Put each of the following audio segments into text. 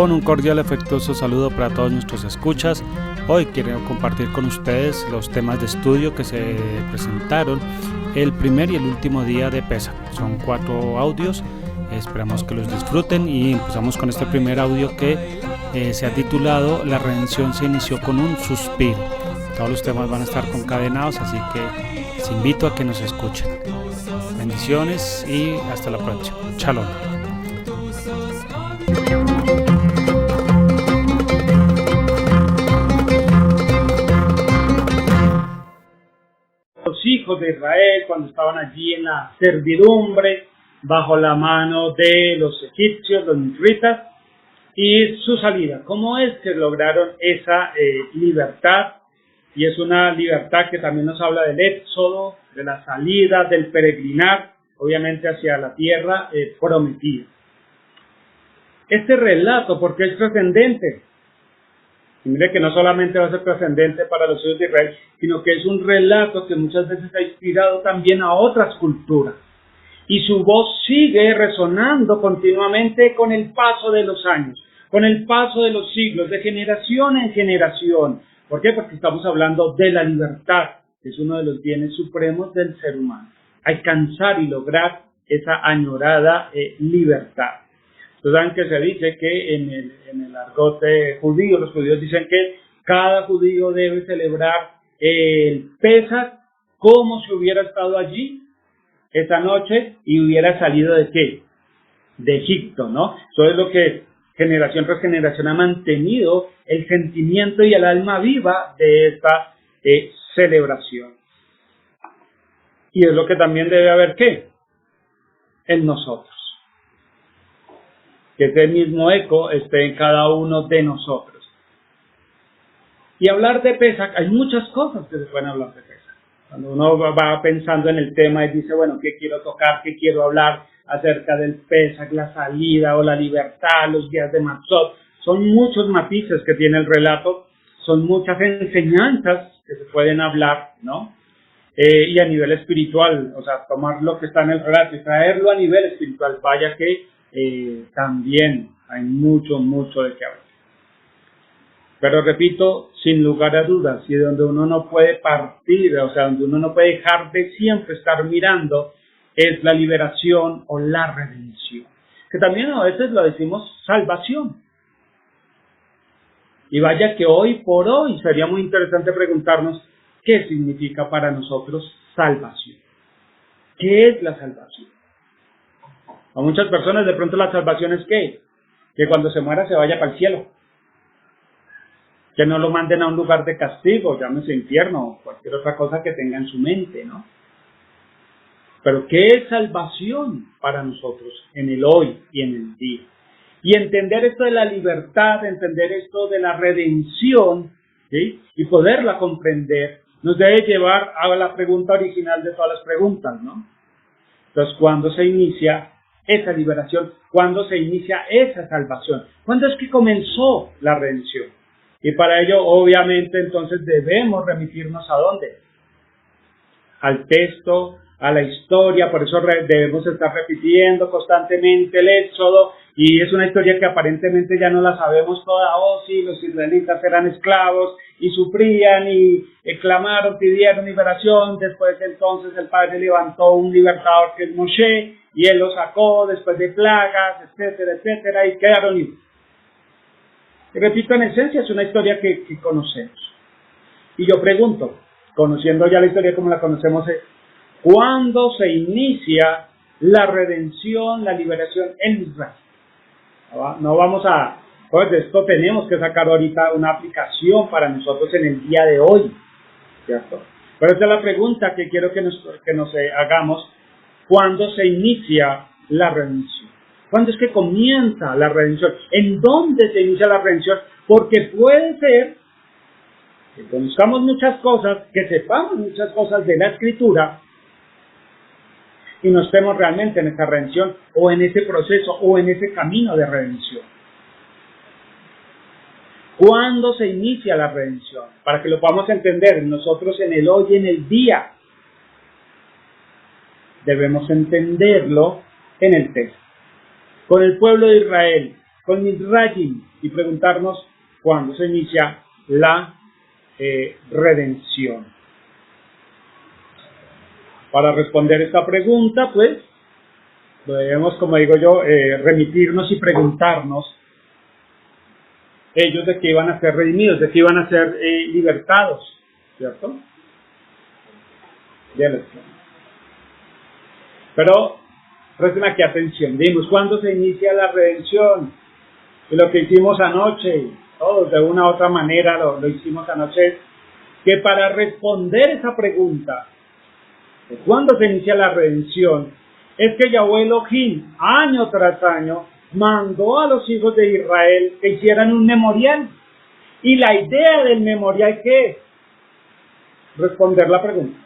Shalom, un cordial afectuoso saludo para todos nuestros escuchas. Hoy quiero compartir con ustedes los temas de estudio que se presentaron el primer y el último día de Pesaj. Son 4 audios, esperamos que los disfruten y empezamos con este primer audio que se ha titulado La redención se inició con un suspiro. Todos los temas van a estar concadenados, así que les invito a que nos escuchen. Bendiciones y hasta la próxima. Shalom. Los hijos de Israel cuando estaban allí en la servidumbre bajo la mano de los egipcios, los mitritas, y su salida. ¿Cómo es que lograron esa libertad? Y es una libertad que también nos habla del éxodo, de la salida, del peregrinar, obviamente hacia la tierra prometida. Este relato, ¿por qué es trascendente? Y mire que no solamente va a ser trascendente para los hijos de Israel, sino que es un relato que muchas veces ha inspirado también a otras culturas. Y su voz sigue resonando continuamente con el paso de los años, con el paso de los siglos, de generación en generación. ¿Por qué? Porque estamos hablando de la libertad, que es uno de los bienes supremos del ser humano. Alcanzar y lograr esa añorada libertad. Ustedes saben que se dice que en el argot judío, los judíos dicen que cada judío debe celebrar el Pesaj como si hubiera estado allí esa noche y hubiera salido ¿de qué? De Egipto, ¿no? Eso es lo que generación tras generación ha mantenido el sentimiento y el alma viva de esta celebración. Y es lo que también debe haber ¿qué? En nosotros. Que ese mismo eco esté en cada uno de nosotros. Y hablar de Pesaj, hay muchas cosas que se pueden hablar de Pesaj. Cuando uno va pensando en el tema y dice, bueno, ¿qué quiero tocar? ¿Qué quiero hablar acerca del Pesaj? La salida o la libertad, los días de Matzot. Son muchos matices que tiene el relato, son muchas enseñanzas que se pueden hablar, ¿no? Y a nivel espiritual, o sea, tomar lo que está en el relato y traerlo a nivel espiritual, vaya que también hay mucho de qué hablar. Pero repito, sin lugar a dudas, y donde uno no puede partir, o sea, donde uno no puede dejar de siempre estar mirando, es la liberación o la redención. Que también a veces lo decimos salvación. Y vaya que hoy por hoy sería muy interesante preguntarnos qué significa para nosotros salvación. ¿Qué es la salvación? A muchas personas de pronto la salvación es ¿qué? Que cuando se muera se vaya para el cielo. Que no lo manden a un lugar de castigo, llámese infierno o cualquier otra cosa que tenga en su mente, ¿no? Pero ¿qué es salvación para nosotros en el hoy y en el día? Y entender esto de la libertad, entender esto de la redención, ¿sí? Y poderla comprender, nos debe llevar a la pregunta original de todas las preguntas, ¿no? Entonces, ¿cuándo se inicia esa liberación? ¿Cuándo se inicia esa salvación? ¿Cuándo es que comenzó la redención? Y para ello, obviamente, entonces debemos remitirnos ¿a dónde? Al texto, a la historia, por eso debemos estar repitiendo constantemente el Éxodo, y es una historia que aparentemente ya no la sabemos toda. Oh, sí, los israelitas eran esclavos, y sufrían, y clamaron, pidieron liberación, después entonces el Padre levantó un libertador que es Moshe, y él los sacó después de plagas, etcétera, etcétera, y quedaron libres. Y repito, en esencia es una historia que conocemos. Y yo pregunto, conociendo ya la historia como la conocemos, ¿cuándo se inicia la redención, la liberación en Israel? No vamos a... Pues de esto tenemos que sacar ahorita una aplicación para nosotros en el día de hoy, ¿cierto? Pero esta es la pregunta que quiero que nos hagamos. ¿Cuándo se inicia la redención? ¿Cuándo es que comienza la redención? ¿En dónde se inicia la redención? Porque puede ser que conozcamos muchas cosas, que sepamos muchas cosas de la Escritura y no estemos realmente en esa redención o en ese proceso o en ese camino de redención. ¿Cuándo se inicia la redención? Para que lo podamos entender nosotros en el hoy y en el día. Debemos entenderlo en el texto. Con el pueblo de Israel, con Mizrayim y preguntarnos cuándo se inicia la redención. Para responder esta pregunta, pues, debemos, como digo yo, remitirnos y preguntarnos ellos de que iban a ser redimidos, de que iban a ser libertados, ¿cierto? Pero presten aquí atención, vimos cuándo se inicia la redención, y lo que hicimos anoche, todos de una u otra manera lo hicimos anoche, es que para responder esa pregunta, de cuándo se inicia la redención, es que Yahweh Elohim, año tras año, mandó a los hijos de Israel que hicieran un memorial. Y la idea del memorial, ¿qué es? Responder la pregunta.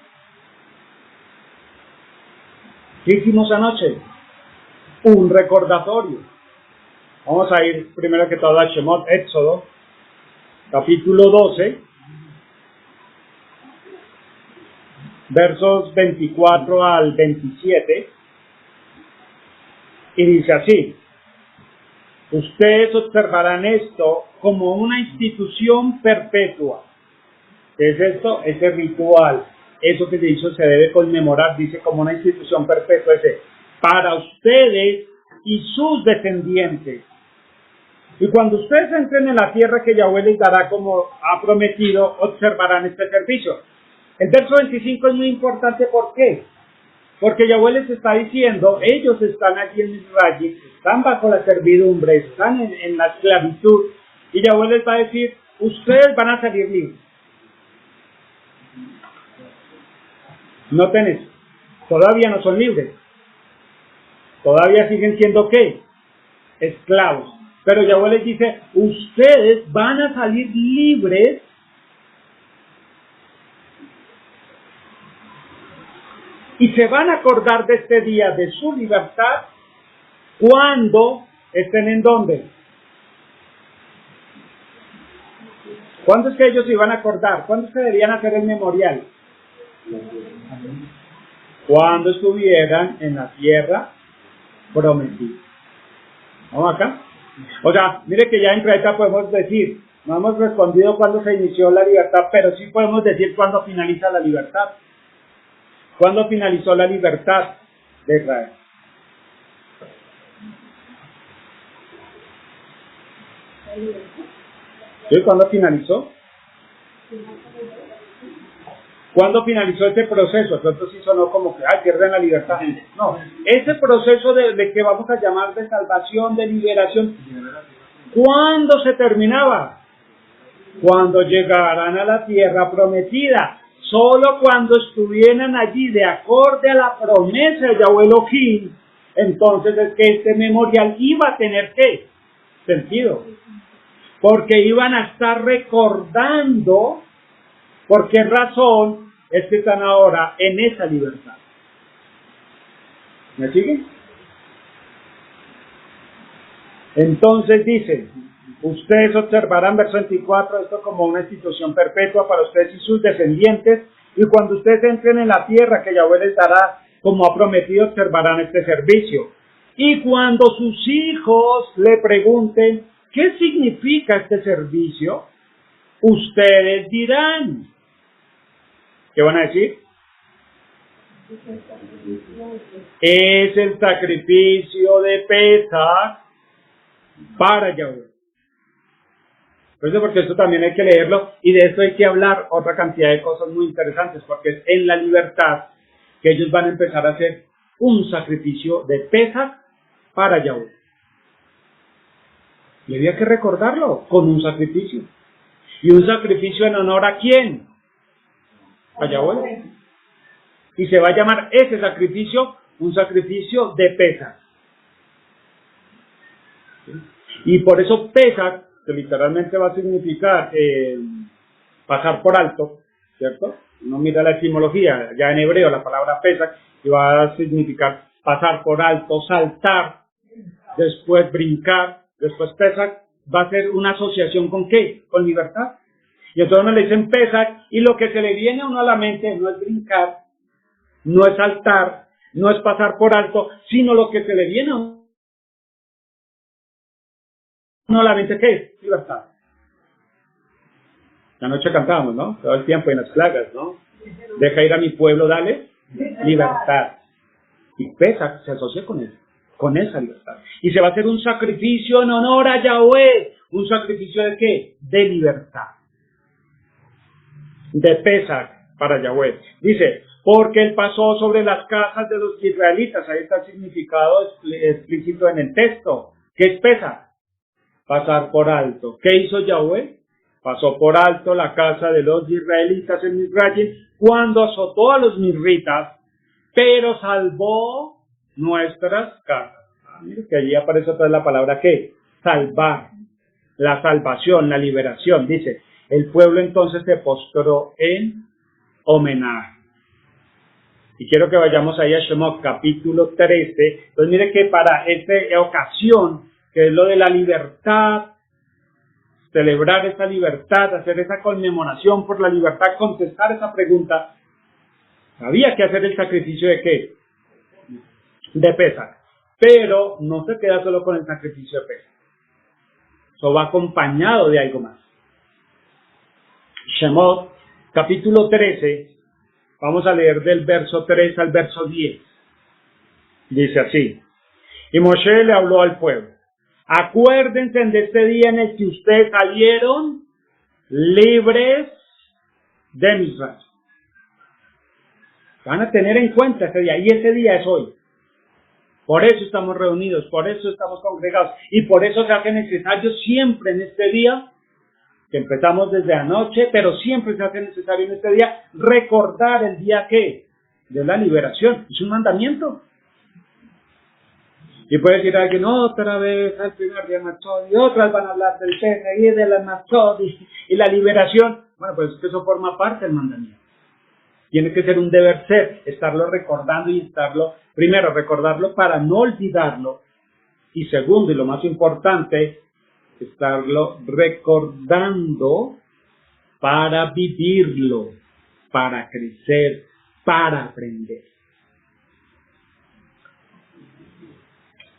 ¿Qué hicimos anoche? Un recordatorio. Vamos a ir primero que todo a Shemot, Éxodo, capítulo 12, versos 24 al 27, y dice así: ustedes observarán esto como una institución perpetua. ¿Qué es esto? Ese ritual, eso que se hizo se debe conmemorar, dice como una institución perpetua, para ustedes y sus descendientes. Y cuando ustedes entren en la tierra que Yahweh les dará como ha prometido, observarán este servicio. El verso 25 es muy importante, ¿por qué? Porque Yahweh les está diciendo, ellos están aquí en Israel, están bajo la servidumbre, están en la esclavitud, y Yahweh les va a decir, ustedes van a salir libres. Noten eso, todavía no son libres, todavía siguen siendo ¿qué? Esclavos. Pero Yahweh les dice, ustedes van a salir libres y se van a acordar de este día de su libertad cuando estén en ¿dónde? ¿Cuándo es que ellos se iban a acordar? ¿Cuándo es que deberían hacer el memorial? Cuando estuvieran en la tierra prometida. ¿Vamos acá? O sea, mire que ya en Creta podemos decir, no hemos respondido cuándo se inició la libertad, pero sí podemos decir cuándo finaliza la libertad. ¿Cuándo finalizó la libertad de Israel? ¿Sí? ¿Cuándo finalizó? ¿Cuándo finalizó este proceso? Entonces sí sonó como que, pierden la libertad. No, ese proceso de que vamos a llamar de salvación, de liberación, ¿cuándo se terminaba? Cuando llegaran a la tierra prometida. Solo cuando estuvieran allí de acorde a la promesa de Yahweh Elohim, entonces es que este memorial iba a tener ¿qué? Sentido. Porque iban a estar recordando por qué razón es que están ahora en esa libertad. ¿Me siguen? Entonces dice, ustedes observarán, verso 24, esto como una institución perpetua para ustedes y sus descendientes, y cuando ustedes entren en la tierra que Yahweh les dará, como ha prometido, observarán este servicio. Y cuando sus hijos le pregunten, ¿qué significa este servicio? Ustedes dirán. ¿Qué van a decir? Es el sacrificio de Pesach para Yahweh. Entonces, porque esto también hay que leerlo, y de esto hay que hablar otra cantidad de cosas muy interesantes, porque es en la libertad que ellos van a empezar a hacer un sacrificio de Pesach para Yahweh. Y había que recordarlo con un sacrificio. ¿Y un sacrificio en honor a quién? A Yahweh. Y se va a llamar ese sacrificio un sacrificio de Pesach. ¿Sí? Y por eso Pesach, que literalmente va a significar pasar por alto, ¿cierto? Uno mira la etimología, ya en hebreo la palabra Pesach, y va a significar pasar por alto, saltar, después brincar, después Pesach, va a ser una asociación ¿con qué? Con libertad. Y entonces uno le dicen Pesach, y lo que se le viene a uno a la mente no es brincar, no es saltar, no es pasar por alto, sino lo que se le viene a uno no la mente, ¿qué es? Libertad. La noche cantábamos, ¿no? Todo el tiempo en las plagas, ¿no? Deja ir a mi pueblo, dale libertad. Y Pesach se asocia con eso, con esa libertad. Y se va a hacer un sacrificio en honor a Yahweh. ¿Un sacrificio de qué? De libertad. De Pesach para Yahweh. Dice, porque él pasó sobre las casas de los israelitas. Ahí está el significado explícito en el texto. ¿Qué es Pesach? Pasar por alto. ¿Qué hizo Yahweh? Pasó por alto la casa de los israelitas en Misraim cuando azotó a los misritas, pero salvó nuestras casas. Mire que allí aparece otra vez la palabra ¿qué? Salvar. La salvación, la liberación. Dice, el pueblo entonces se postró en homenaje. Y quiero que vayamos ahí a Shemot, capítulo 13. Entonces mire que para esta ocasión, que es lo de la libertad, celebrar esa libertad, hacer esa conmemoración por la libertad, contestar esa pregunta, había que hacer el sacrificio de ¿qué? De Pesach. Pero no se queda solo con el sacrificio de Pesach. Eso va acompañado de algo más. Shemot, capítulo 13, vamos a leer del verso 3 al verso 10. Dice así, y Moshe le habló al pueblo, acuérdense de este día en el que ustedes salieron libres de Misraim. Van a tener en cuenta ese día, y ese día es hoy. Por eso estamos reunidos, por eso estamos congregados, y por eso se hace necesario siempre en este día, que empezamos desde anoche, pero siempre se hace necesario en este día, recordar el día ¿qué? De la liberación. Es un mandamiento. Y puede decir alguien, otra vez al primer día Matzot, y otras van a hablar del PNI, de la Matzot y la liberación. Bueno, pues eso forma parte del mandamiento. Tiene que ser un deber ser, estarlo recordando y estarlo, primero, recordarlo para no olvidarlo, y segundo, y lo más importante, estarlo recordando para vivirlo, para crecer, para aprender.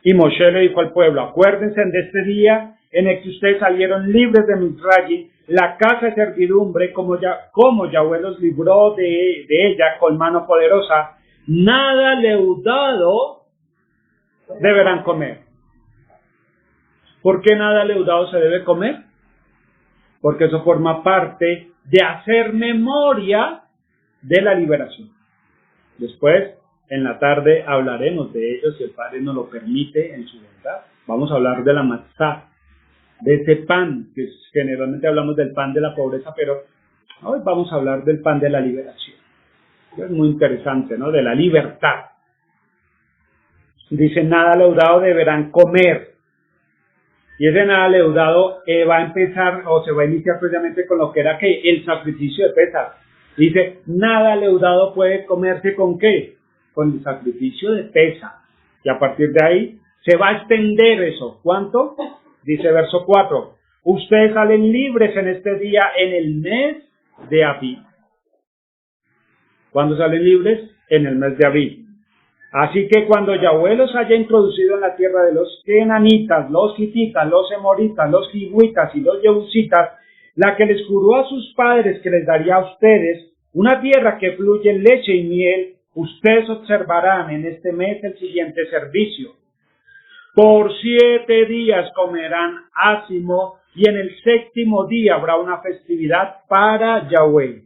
Y Moshe le dijo al pueblo, acuérdense de este día en el que ustedes salieron libres de Misraim, la casa de servidumbre, como Yahweh los libró de ella con mano poderosa, nada leudado deberán comer. ¿Por qué nada leudado se debe comer? Porque eso forma parte de hacer memoria de la liberación. Después, en la tarde, hablaremos de ello, si el Padre nos lo permite en su verdad. Vamos a hablar de la matzá, de ese pan, que generalmente hablamos del pan de la pobreza, pero hoy vamos a hablar del pan de la liberación. Es muy interesante, ¿no? De la libertad. Dice, nada leudado deberán comer. Y ese nada leudado va a empezar, o se va a iniciar precisamente con lo que era que el sacrificio de Pesach. Dice, nada leudado puede comerse ¿con qué? Con el sacrificio de Pesach. Y a partir de ahí se va a extender eso. ¿Cuánto? Dice verso 4. Ustedes salen libres en este día en el mes de Abib. ¿Cuándo salen libres? En el mes de Abib. Así que cuando Yahweh los haya introducido en la tierra de los kenanitas, los hititas, los emoritas, los hivitas y los jebusitas, la que les juró a sus padres que les daría a ustedes, una tierra que fluye en leche y miel, ustedes observarán en este mes el siguiente servicio. Por 7 días comerán ácimo y en el 7º día habrá una festividad para Yahweh.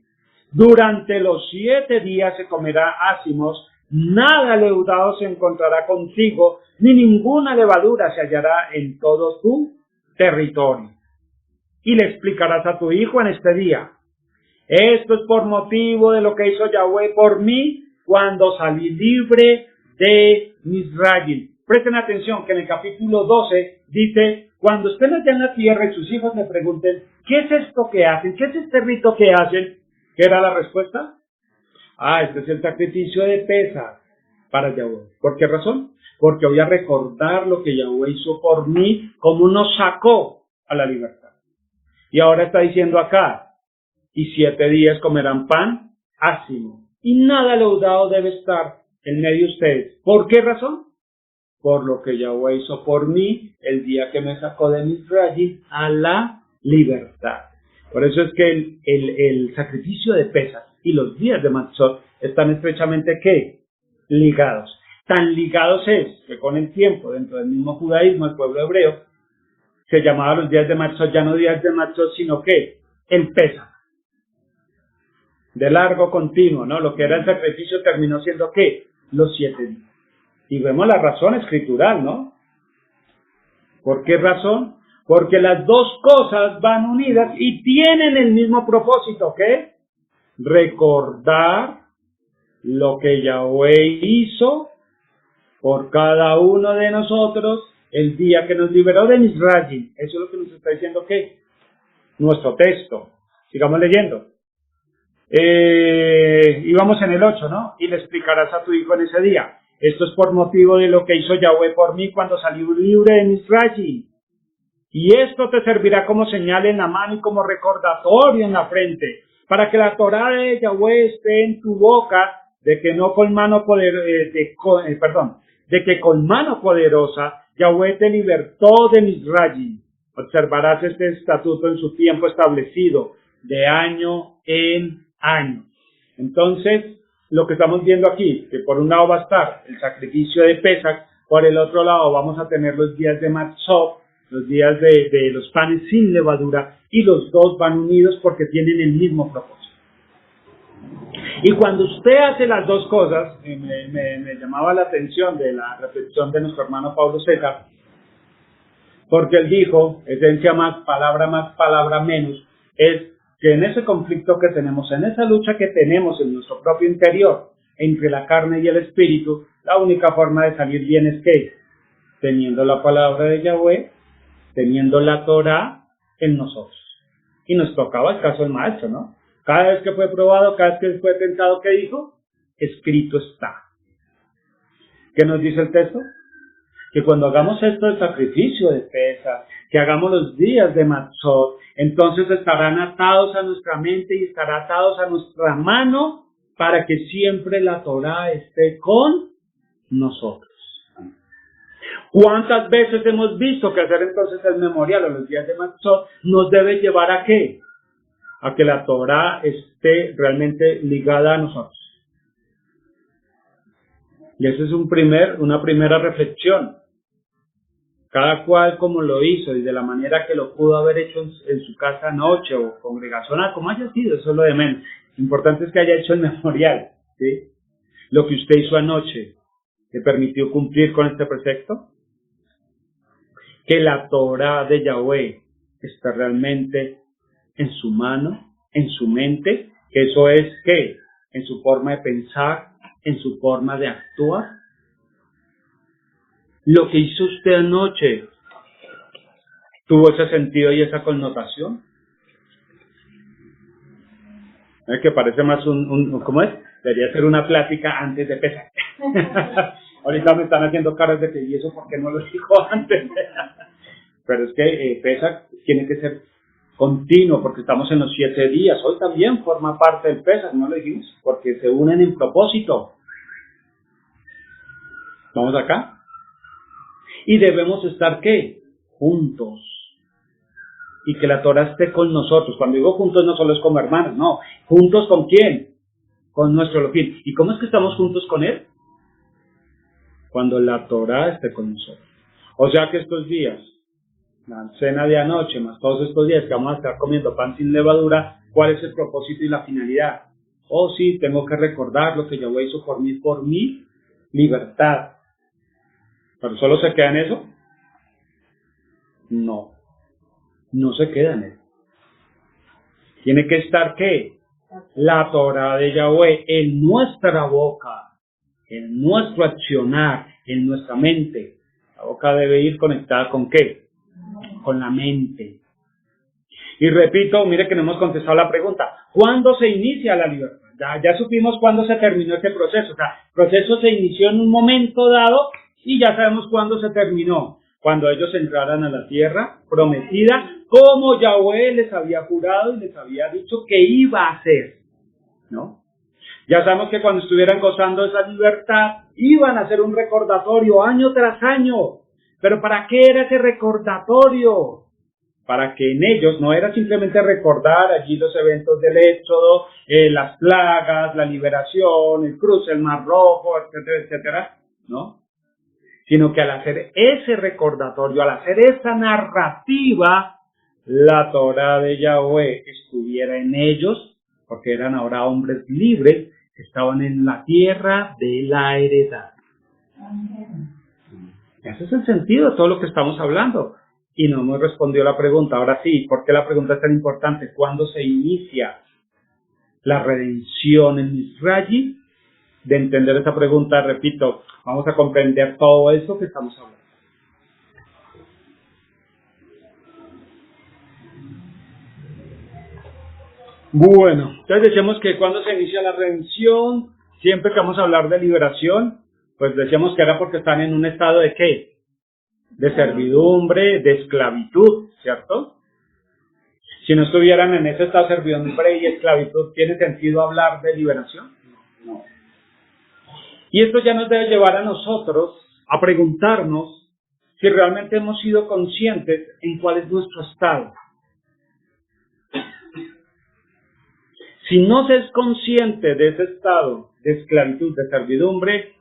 Durante los 7 días se comerá ácimos, nada leudado se encontrará contigo, ni ninguna levadura se hallará en todo tu territorio. Y le explicarás a tu hijo en este día, esto es por motivo de lo que hizo Yahweh por mí cuando salí libre de Misraim. Presten atención que en el capítulo 12 dice, cuando estén allá en la tierra y sus hijos le pregunten, ¿qué es esto que hacen? ¿Qué es este rito que hacen? ¿Qué era la respuesta? Este es el sacrificio de Pesach para Yahweh. ¿Por qué razón? Porque voy a recordar lo que Yahweh hizo por mí, cómo nos sacó a la libertad. Y ahora está diciendo acá, y 7 días comerán pan ácimo, y nada leudado debe estar en medio de ustedes. ¿Por qué razón? por lo que Yahweh hizo por mí el día que me sacó de Misraim a la libertad. Por eso es que el sacrificio de Pesach y los días de Matzot están estrechamente ¿qué? Ligados. Tan ligados es que con el tiempo, dentro del mismo judaísmo, el pueblo hebreo se llamaba los días de Matzot, ya no días de Matzot, sino que el Pesach. De largo continuo, ¿no? Lo que era el sacrificio terminó siendo ¿qué? Los 7 días. Y vemos la razón escritural, ¿no? ¿Por qué razón? Porque las dos cosas van unidas y tienen el mismo propósito, ¿qué? Recordar lo que Yahweh hizo por cada uno de nosotros el día que nos liberó de Misraim. Eso es lo que nos está diciendo, ¿qué? Nuestro texto. Sigamos leyendo. Y vamos en el 8, ¿no? Y le explicarás a tu hijo en ese día. Esto es por motivo de lo que hizo Yahweh por mí cuando salí libre de Misraim. Y esto te servirá como señal en la mano y como recordatorio en la frente, para que la Torá de Yahweh esté en tu boca, de que con mano poderosa Yahweh te libertó de Misraim. Observarás este estatuto en su tiempo establecido, de año en año. Entonces, lo que estamos viendo aquí, que por un lado va a estar el sacrificio de Pesach, por el otro lado vamos a tener los días de Matzot, los días de los panes sin levadura, y los dos van unidos porque tienen el mismo propósito. Y cuando usted hace las dos cosas, me llamaba la atención de la reflexión de nuestro hermano Pablo César, porque él dijo, esencia más, palabra menos, es que en ese conflicto que tenemos, en esa lucha que tenemos en nuestro propio interior, entre la carne y el espíritu, la única forma de salir bien es que, teniendo la palabra de Yahweh, teniendo la Torah en nosotros. Y nos tocaba el caso del maestro, ¿no? Cada vez que fue probado, cada vez que fue tentado, ¿qué dijo? Escrito está. ¿Qué nos dice el texto? Que cuando hagamos esto del sacrificio de Pesach, que hagamos los días de Matzot, entonces estarán atados a nuestra mente y estarán atados a nuestra mano para que siempre la Torah esté con nosotros. ¿Cuántas veces hemos visto que hacer entonces el memorial o los días de Matzot nos debe llevar a qué? A que la Torah esté realmente ligada a nosotros. Y esa es una primera reflexión. Cada cual como lo hizo y de la manera que lo pudo haber hecho en su casa anoche o congregacional, como haya sido, eso es lo de menos. Lo importante es que haya hecho el memorial, ¿sí? Lo que usted hizo anoche, ¿le permitió cumplir con este precepto? Que la Torah de Yahweh está realmente en su mano, en su mente, que eso es ¿qué? En su forma de pensar, en su forma de actuar. Lo que hizo usted anoche, ¿tuvo ese sentido y esa connotación? ¿Es que parece más ¿cómo es? Debería ser una plática antes de Pesach. Ahorita me están haciendo caras de que, ¿y eso por qué no lo dijo antes? Pero es que Pesach tiene que ser continuo, porque estamos en los 7 días. Hoy también forma parte del Pesach, ¿no lo dijimos? Porque se unen en propósito. ¿Vamos acá? Y debemos estar, ¿qué? Juntos. Y que la Torah esté con nosotros. Cuando digo juntos no solo es como hermanos, no. ¿Juntos con quién? Con nuestro Elohim. ¿Y cómo es que estamos juntos con Él? Cuando la Torah esté con nosotros. O sea que estos días, la cena de anoche, más todos estos días que vamos a estar comiendo pan sin levadura, ¿cuál es el propósito y la finalidad? Oh sí, tengo que recordar lo que Yahweh hizo por mi libertad. ¿Pero solo se queda en eso? No. No se queda en eso. Tiene que estar, ¿qué? La Torah de Yahweh en nuestra boca, en nuestro accionar, en nuestra mente. La boca debe ir conectada ¿con qué? Con la mente. Y repito, mire que no hemos contestado la pregunta. ¿Cuándo se inicia la libertad? Ya supimos cuándo se terminó este proceso. O sea, el proceso se inició en un momento dado y ya sabemos cuándo se terminó. Cuando ellos entraran a la tierra prometida, como Yahweh les había jurado y les había dicho que iba a hacer, ¿no? Ya sabemos que cuando estuvieran gozando de esa libertad, iban a hacer un recordatorio año tras año. ¿Pero para qué era ese recordatorio? Para que en ellos no era simplemente recordar allí los eventos del Éxodo, las plagas, la liberación, el cruce, el Mar Rojo, etcétera, etcétera, ¿no? Sino que al hacer ese recordatorio, al hacer esa narrativa, la Torá de Yahweh estuviera en ellos, porque eran ahora hombres libres, que estaban en la tierra de la heredad. Ese es el sentido de todo lo que estamos hablando. Y no hemos respondido la pregunta. Ahora sí, ¿por qué la pregunta es tan importante? ¿Cuándo se inicia la redención en Misrayi? De entender esa pregunta, repito, vamos a comprender todo eso que estamos hablando. Bueno, entonces decíamos que cuando se inicia la redención, siempre que vamos a hablar de liberación, pues decíamos que era porque están en un estado de ¿qué? De servidumbre, de esclavitud, ¿cierto? Si no estuvieran en ese estado de servidumbre y esclavitud, ¿tiene sentido hablar de liberación? No. Y esto ya nos debe llevar a nosotros a preguntarnos si realmente hemos sido conscientes en cuál es nuestro estado. Si no se es consciente de ese estado de esclavitud, de servidumbre,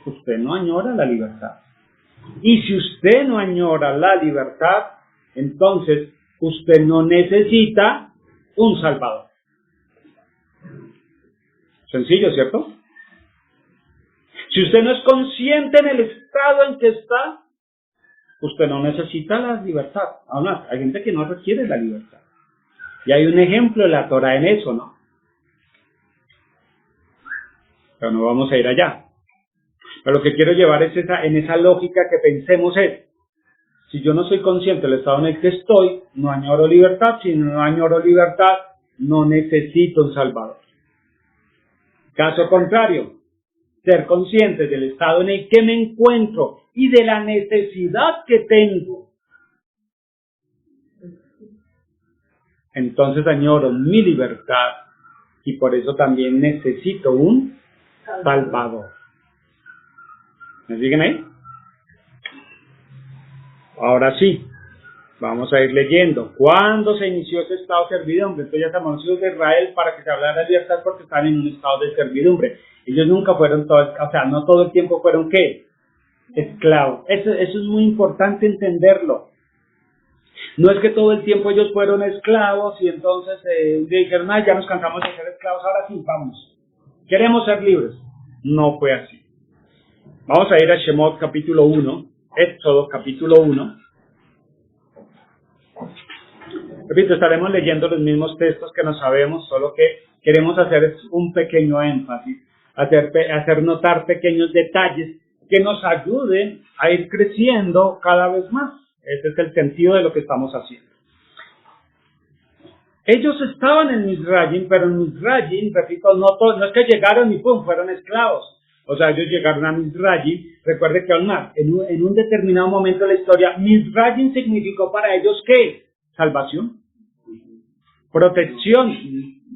usted no añora la libertad. Y si usted no añora la libertad, entonces usted no necesita un Salvador. Sencillo, ¿cierto? Si usted no es consciente en el estado en que está, usted no necesita la libertad. Aún más, hay gente que no requiere la libertad. Y hay un ejemplo de la Torá en eso, ¿no? Pero no vamos a ir allá. Pero lo que quiero llevar es en esa lógica que pensemos es, si yo no soy consciente del estado en el que estoy, no añoro libertad. Si no añoro libertad, no necesito un Salvador. Caso contrario, ser consciente del estado en el que me encuentro y de la necesidad que tengo, entonces añoro mi libertad y por eso también necesito un Salvador. ¿Me siguen ahí? Ahora sí, vamos a ir leyendo. ¿Cuándo se inició ese estado de servidumbre? Entonces ya estamos los hijos de Israel para que se hablara de libertad porque están en un estado de servidumbre. Ellos nunca fueron todos, o sea, no todo el tiempo fueron ¿qué? Esclavos. Eso es muy importante entenderlo. No es que todo el tiempo ellos fueron esclavos y entonces dijeron, ya nos cansamos de ser esclavos, ahora sí, vamos. Queremos ser libres. No fue así. Vamos a ir a Shemot capítulo 1, Éxodo capítulo 1. Repito, estaremos leyendo los mismos textos que nos sabemos, solo que queremos hacer un pequeño énfasis, hacer notar pequeños detalles que nos ayuden a ir creciendo cada vez más. Ese es el sentido de lo que estamos haciendo. Ellos estaban en Misrayim, pero en Misrayim, repito, no es que llegaron y pum, fueron esclavos. O sea, ellos llegaron a Misrayim. Recuerde que en un determinado momento de la historia, Misrayim significó para ellos ¿qué? Salvación, protección.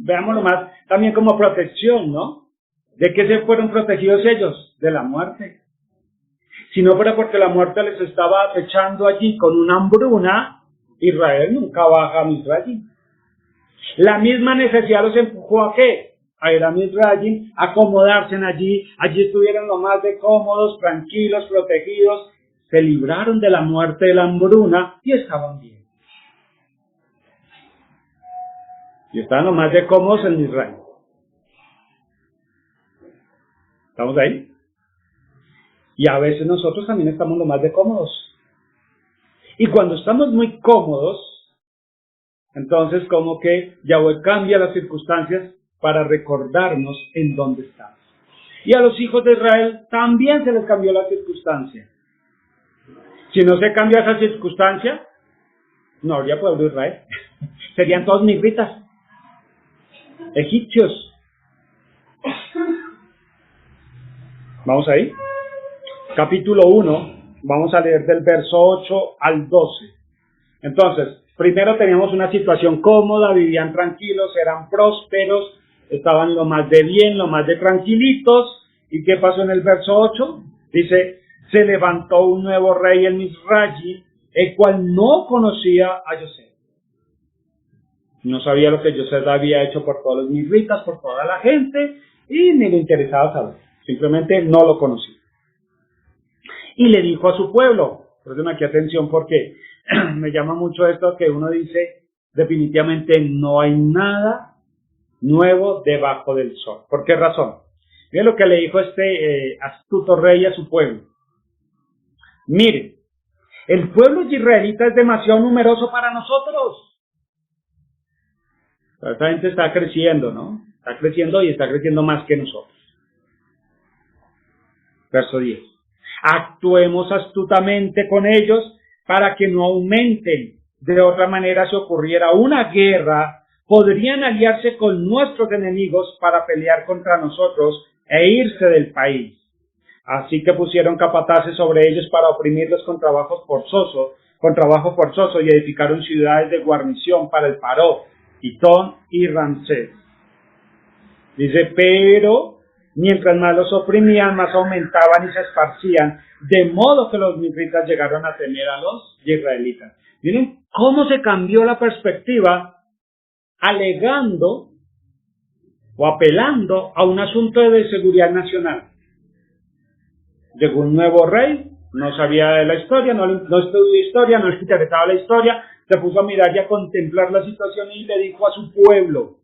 Veámoslo más también como protección, ¿no? ¿De qué se fueron protegidos ellos? De la muerte. Si no fuera porque la muerte les estaba acechando allí con una hambruna, Israel nunca baja a Misrayim. La misma necesidad los empujó a ¿qué? A ir a Misrayim, a acomodarse allí. Allí estuvieron lo más de cómodos, tranquilos, protegidos. Se libraron de la muerte, de la hambruna y estaban bien. Y estaban lo más de cómodos en Misrayim. ¿Estamos ahí? Y a veces nosotros también estamos lo más de cómodos. Y cuando estamos muy cómodos, entonces como que Yahweh cambia las circunstancias para recordarnos en dónde estamos. Y a los hijos de Israel también se les cambió la circunstancia. Si no se cambia esa circunstancia, no habría pueblo de Israel. Serían todos nigritas, egipcios. Vamos ahí. Capítulo 1, vamos a leer del verso 8 al 12. Entonces, primero teníamos una situación cómoda, vivían tranquilos, eran prósperos, estaban lo más de bien, lo más de tranquilitos. ¿Y qué pasó en el verso 8? Dice, se levantó un nuevo rey en Misrayi, el cual no conocía a Yosef. No sabía lo que Yosef había hecho por todos los misritas, por toda la gente, y ni le interesaba saber. Simplemente no lo conocía. Y le dijo a su pueblo, presten aquí atención porque me llama mucho esto que uno dice, definitivamente no hay nada nuevo debajo del sol. ¿Por qué razón? Miren lo que le dijo este astuto rey a su pueblo. Miren, el pueblo israelita es demasiado numeroso para nosotros. Esta gente está creciendo, ¿no? Está creciendo y está creciendo más que nosotros. Verso 10. Actuemos astutamente con ellos para que no aumenten. De otra manera, si ocurriera una guerra, podrían aliarse con nuestros enemigos para pelear contra nosotros e irse del país. Así que pusieron capataces sobre ellos para oprimirlos con trabajo forzoso y edificaron ciudades de guarnición para el Paró, Pitón y Ramsés. Dice, pero mientras más los oprimían, más aumentaban y se esparcían, de modo que los misritas llegaron a temer a los israelitas. Miren cómo se cambió la perspectiva alegando o apelando a un asunto de seguridad nacional. Llegó un nuevo rey, no sabía de la historia, no estudió historia, no le interesaba la historia, se puso a mirar y a contemplar la situación y le dijo a su pueblo,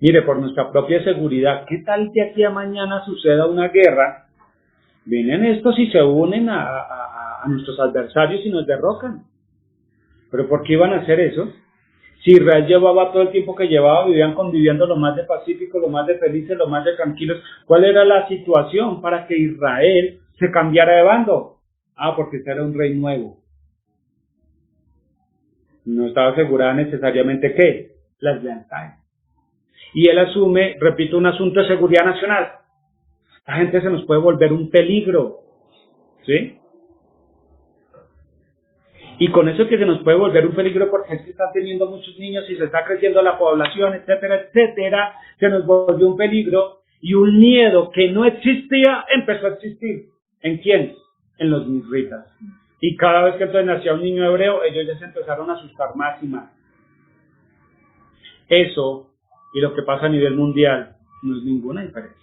mire, por nuestra propia seguridad, ¿qué tal que aquí a mañana suceda una guerra? Vienen estos y se unen a nuestros adversarios y nos derrocan. ¿Pero por qué iban a hacer eso? Si Israel llevaba todo el tiempo que llevaba, vivían conviviendo lo más de pacífico, lo más de felices, lo más de tranquilos. ¿Cuál era la situación para que Israel se cambiara de bando? Porque este era un rey nuevo. No estaba asegurada necesariamente ¿qué? Las lealtades. Y él asume, repito, un asunto de seguridad nacional. La gente se nos puede volver un peligro, ¿sí? Y con eso que se nos puede volver un peligro porque es que están teniendo muchos niños y se está creciendo la población, etcétera, etcétera, se nos volvió un peligro y un miedo que no existía empezó a existir. ¿En quién? En los misritas. Y cada vez que entonces nacía un niño hebreo, ellos ya se empezaron a asustar más y más. Eso y lo que pasa a nivel mundial no es ninguna diferencia.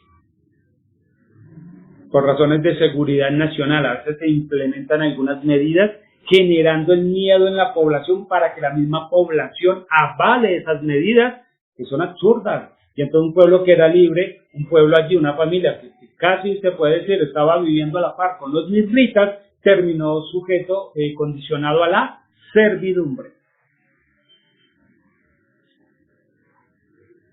Por razones de seguridad nacional, a veces se implementan algunas medidas generando el miedo en la población para que la misma población avale esas medidas que son absurdas. Y entonces un pueblo que era libre, un pueblo allí, una familia que casi se puede decir estaba viviendo a la par con los misritas, terminó sujeto, condicionado a la servidumbre.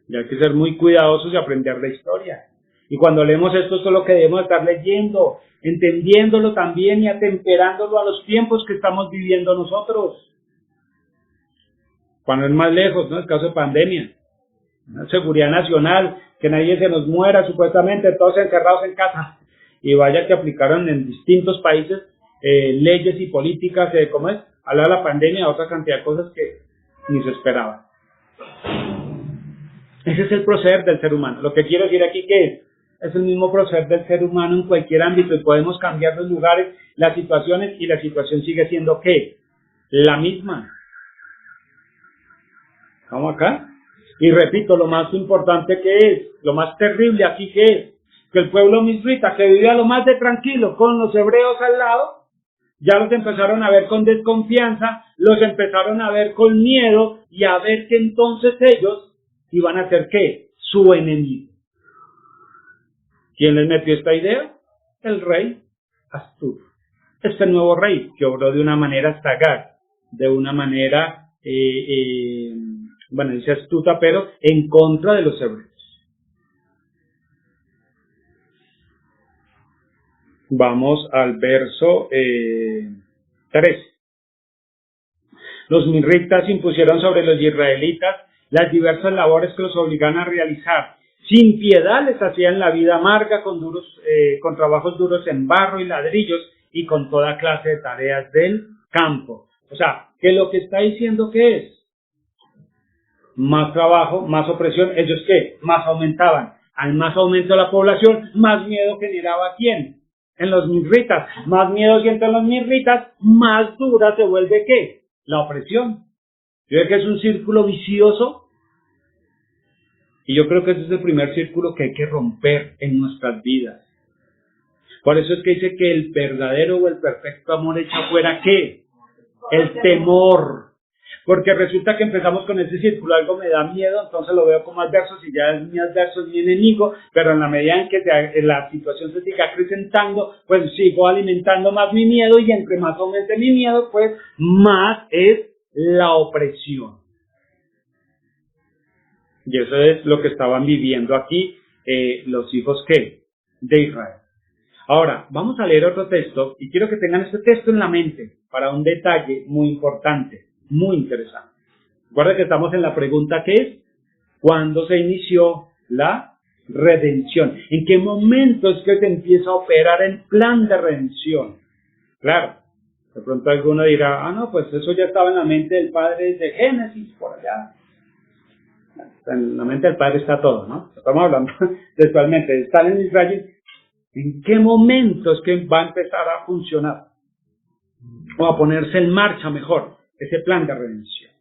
Y hay que ser muy cuidadosos y aprender la historia. Y cuando leemos esto es lo que debemos estar leyendo, entendiéndolo también y atemperándolo a los tiempos que estamos viviendo nosotros. Cuando es más lejos, ¿no? El caso de pandemia. Una seguridad nacional, que nadie se nos muera, supuestamente todos encerrados en casa. Y vaya que aplicaron en distintos países leyes y políticas, ¿cómo es? Hablar de la pandemia, otra cantidad de cosas que ni se esperaban. Ese es el proceder del ser humano. Lo que quiero decir aquí que es el mismo proceder del ser humano en cualquier ámbito y podemos cambiar los lugares, las situaciones y la situación sigue siendo ¿qué? La misma. ¿Vamos acá? Y repito, lo más importante que es, lo más terrible aquí que es, que el pueblo misrita que vivía lo más de tranquilo con los hebreos al lado, ya los empezaron a ver con desconfianza, los empezaron a ver con miedo y a ver que entonces ellos iban a ser ¿qué? Su enemigo. ¿Quién les metió esta idea? El rey astuto. Este nuevo rey que obró de una manera sagaz, de una manera, dice astuta, pero en contra de los hebreos. Vamos al verso 13. Los misritas impusieron sobre los israelitas las diversas labores que los obligaban a realizar. Sin piedad les hacían la vida amarga con trabajos duros en barro y ladrillos y con toda clase de tareas del campo. O sea, que lo que está diciendo ¿qué es? más trabajo, más opresión. ¿Ellos qué? Más aumentaban. Al más aumento de la población, más miedo generaba ¿quién? En los misritas. Más miedo sienten los misritas, más dura se vuelve ¿qué? La opresión. Yo creo que es un círculo vicioso. Y yo creo que ese es el primer círculo que hay que romper en nuestras vidas. Por eso es que dice que el verdadero o el perfecto amor echa fuera ¿qué? El temor. Porque resulta que empezamos con ese círculo, algo me da miedo, entonces lo veo como adverso, si ya es mi adverso, es mi enemigo, pero en la medida en que la situación se siga acrecentando, pues sigo alimentando más mi miedo, y entre más aumente mi miedo, pues más es la opresión. Y eso es lo que estaban viviendo aquí los hijos ¿qué? De Israel. Ahora, vamos a leer otro texto, y quiero que tengan este texto en la mente, para un detalle muy importante. Muy interesante. Recuerda que estamos en la pregunta que es, ¿cuándo se inició la redención? ¿En qué momento es que se empieza a operar el plan de redención? Claro, de pronto alguno dirá, no, pues eso ya estaba en la mente del Padre desde Génesis, por allá. En la mente del Padre está todo, ¿no? Estamos hablando textualmente, están en Israel. ¿En qué momento es que va a empezar a funcionar? O a ponerse en marcha mejor ese plan de redención.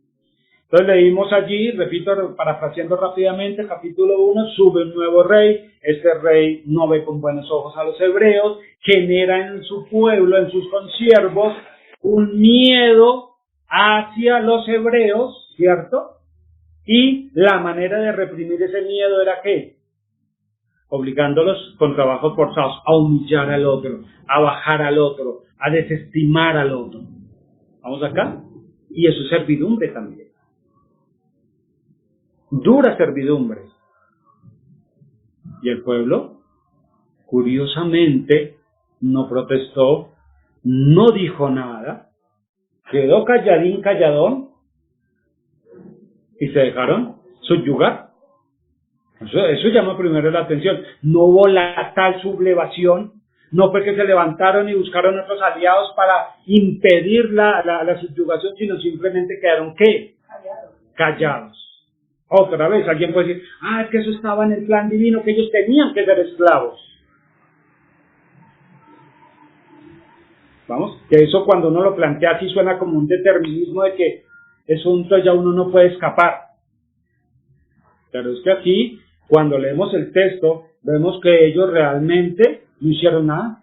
Entonces leímos allí, repito, parafraseando rápidamente, capítulo 1, sube un nuevo rey, este rey no ve con buenos ojos a los hebreos, genera en su pueblo, en sus consiervos, un miedo hacia los hebreos, ¿cierto? Y la manera de reprimir ese miedo era ¿qué? Obligándolos con trabajos forzados a humillar al otro, a bajar al otro, a desestimar al otro. ¿Vamos acá? Y eso es servidumbre también. Dura servidumbre. Y el pueblo, curiosamente, no protestó, no dijo nada, quedó calladín, calladón, y se dejaron subyugar. Eso llama primero la atención. No hubo la tal sublevación. No fue que se levantaron y buscaron otros aliados para impedir la subyugación, sino simplemente quedaron ¿qué? Callados. Otra vez, alguien puede decir, es que eso estaba en el plan divino, que ellos tenían que ser esclavos. Vamos, que eso cuando uno lo plantea así suena como un determinismo de que eso ya uno no puede escapar. Pero es que aquí, cuando leemos el texto, vemos que ellos realmente no hicieron nada.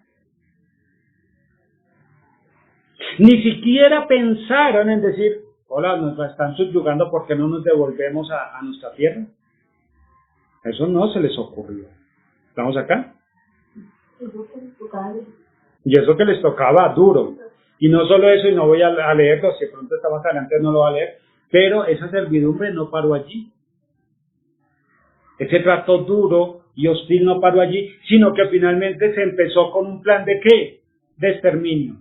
Ni siquiera pensaron en decir, hola, nos la están subyugando, ¿por qué no nos devolvemos a nuestra tierra? Eso no se les ocurrió. ¿Estamos acá? Y eso que les tocaba duro. Y no solo eso, y no voy a leerlo, si de pronto está más adelante no lo va a leer, pero esa servidumbre no paró allí. Ese trato duro y hostil no paró allí, sino que finalmente se empezó con un plan de ¿qué? De exterminio.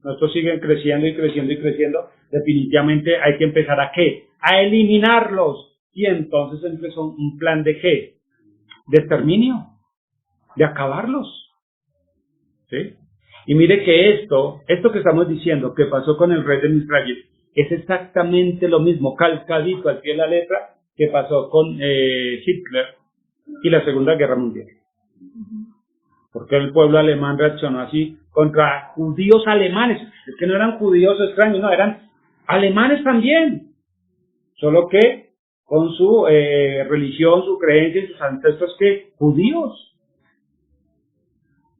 Nosotros siguen creciendo y creciendo y creciendo. Definitivamente hay que empezar a ¿qué? A eliminarlos. Y entonces empezó un plan de ¿qué? De exterminio. De acabarlos. ¿Sí? Y mire que esto que estamos diciendo, que pasó con el rey de Israel, es exactamente lo mismo, calcadito al pie de la letra, que pasó con Hitler y la Segunda Guerra Mundial. Porque el pueblo alemán reaccionó así contra judíos alemanes. Es que no eran judíos extraños, no, eran alemanes también. Solo que con su religión, su creencia y sus ancestros que judíos.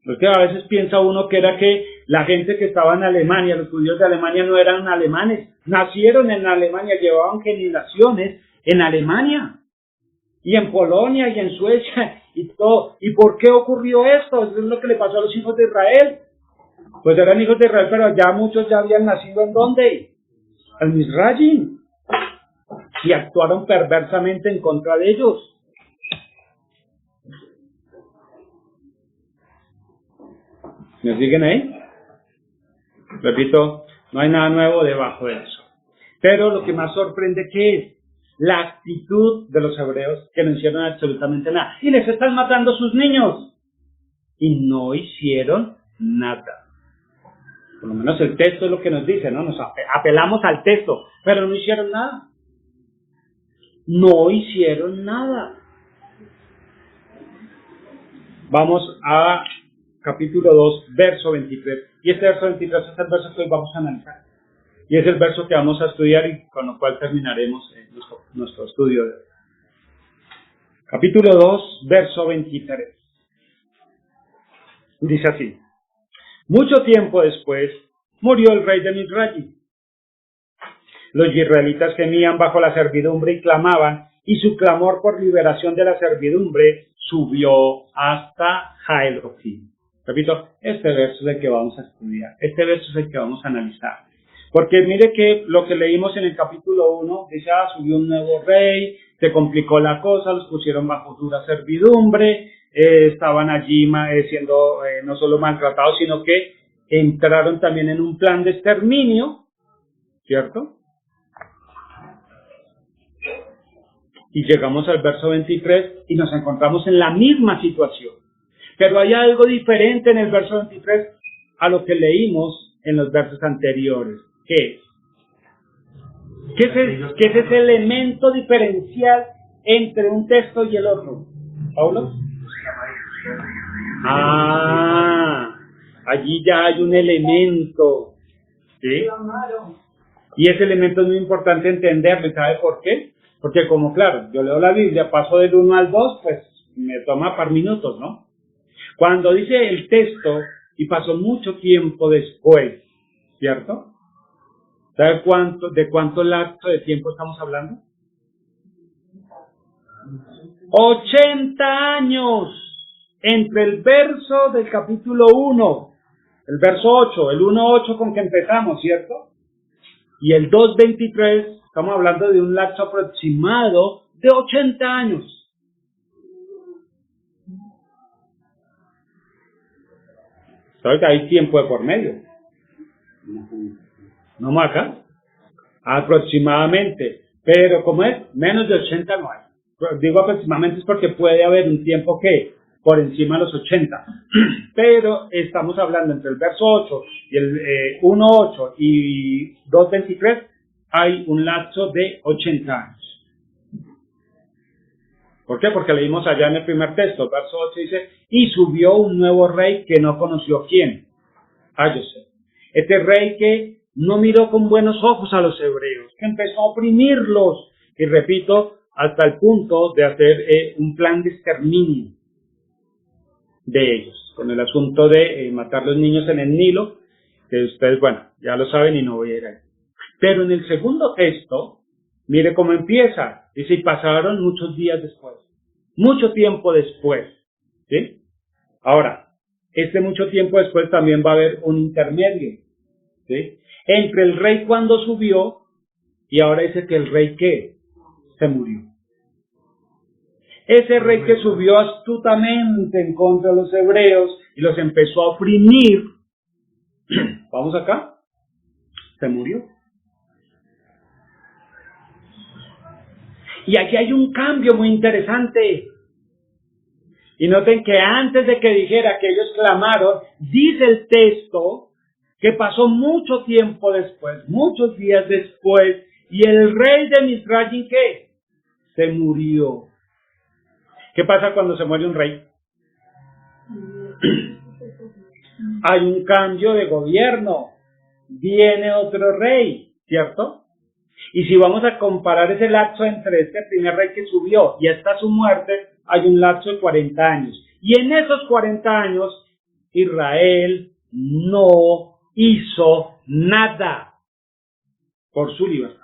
Porque a veces piensa uno que era que la gente que estaba en Alemania, los judíos de Alemania no eran alemanes. Nacieron en Alemania, llevaban generaciones en Alemania. Y en Polonia y en Suecia y todo. ¿Y por qué ocurrió esto? Eso es lo que le pasó a los hijos de Israel. Pues eran hijos de Israel, pero ya muchos ya habían nacido ¿en dónde? En Mizraim. Y actuaron perversamente en contra de ellos. ¿Me siguen ahí? Repito, no hay nada nuevo debajo de eso. Pero lo que más sorprende que es la actitud de los hebreos, que no hicieron absolutamente nada. Y les están matando a sus niños. Y no hicieron nada. Por lo menos el texto es lo que nos dice, ¿no? Nos apelamos al texto, pero no hicieron nada. no hicieron nada. Vamos a capítulo 2, verso 23. Y este verso 23 es el verso que hoy vamos a analizar. Y es el verso que vamos a estudiar y con lo cual terminaremos nuestro estudio de hoy. Capítulo 2, verso 23. Dice así: mucho tiempo después murió el rey de Mizraim. Los israelitas gemían bajo la servidumbre y clamaban, y su clamor por liberación de la servidumbre subió hasta Jaelofim. Repito, este verso es el que vamos a estudiar, este verso es el que vamos a analizar. Porque mire que lo que leímos en el capítulo 1, dice, subió un nuevo rey, se complicó la cosa, los pusieron bajo dura servidumbre, estaban allí siendo no solo maltratados, sino que entraron también en un plan de exterminio, ¿cierto? Y llegamos al verso 23 y nos encontramos en la misma situación. Pero hay algo diferente en el verso 23 a lo que leímos en los versos anteriores. ¿Qué es? ¿Qué es ese elemento diferencial entre un texto y el otro? ¿Paulo? Allí ya hay un elemento. ¿Sí? Y ese elemento es muy importante entenderlo. ¿Y sabe por qué? Porque como, claro, yo leo la Biblia, paso del 1 al 2, pues me toma par minutos, ¿no? Cuando dice el texto, y pasó mucho tiempo después, ¿cierto? ¿Sabe de cuánto lapso de tiempo estamos hablando? 80 años entre el verso del capítulo 1, el verso 8, el 1:8 con que empezamos, ¿cierto? Y el 2:23, estamos hablando de un lapso aproximado de 80 años. ¿Sabes que hay tiempo de por medio? ¿No, Maca? Aproximadamente. Pero, ¿cómo es? Menos de 80 no hay. Digo aproximadamente es porque puede haber un tiempo que por encima de los 80. Pero estamos hablando entre el verso 8 y el 1:8 y 2:23, hay un lapso de 80 años. ¿Por qué? Porque leímos allá en el primer texto, el verso 8 dice, y subió un nuevo rey que no conoció quién. José. Este rey que no miró con buenos ojos a los hebreos, que empezó a oprimirlos, y repito, hasta el punto de hacer un plan de exterminio de ellos, con el asunto de matar los niños en el Nilo, que ustedes, bueno, ya lo saben y no voy a ir ahí. Pero en el segundo texto, mire cómo empieza. Dice, y pasaron muchos días después. Mucho tiempo después. ¿Sí? Ahora, mucho tiempo después también va a haber un intermedio. ¿Sí? Entre el rey cuando subió y ahora dice que el rey ¿qué? Se murió. Ese rey que subió astutamente en contra de los hebreos y los empezó a oprimir, vamos acá, se murió. Y aquí hay un cambio muy interesante. Y noten que antes de que dijera que ellos clamaron, dice el texto que pasó mucho tiempo después, muchos días después, y el rey de Mizraim, ¿qué? Se murió. ¿Qué pasa cuando se muere un rey? Hay un cambio de gobierno. Viene otro rey, ¿cierto? Y si vamos a comparar ese lapso entre este primer rey que subió y hasta su muerte, hay un lapso de 40 años. Y en esos 40 años, Israel no hizo nada por su libertad.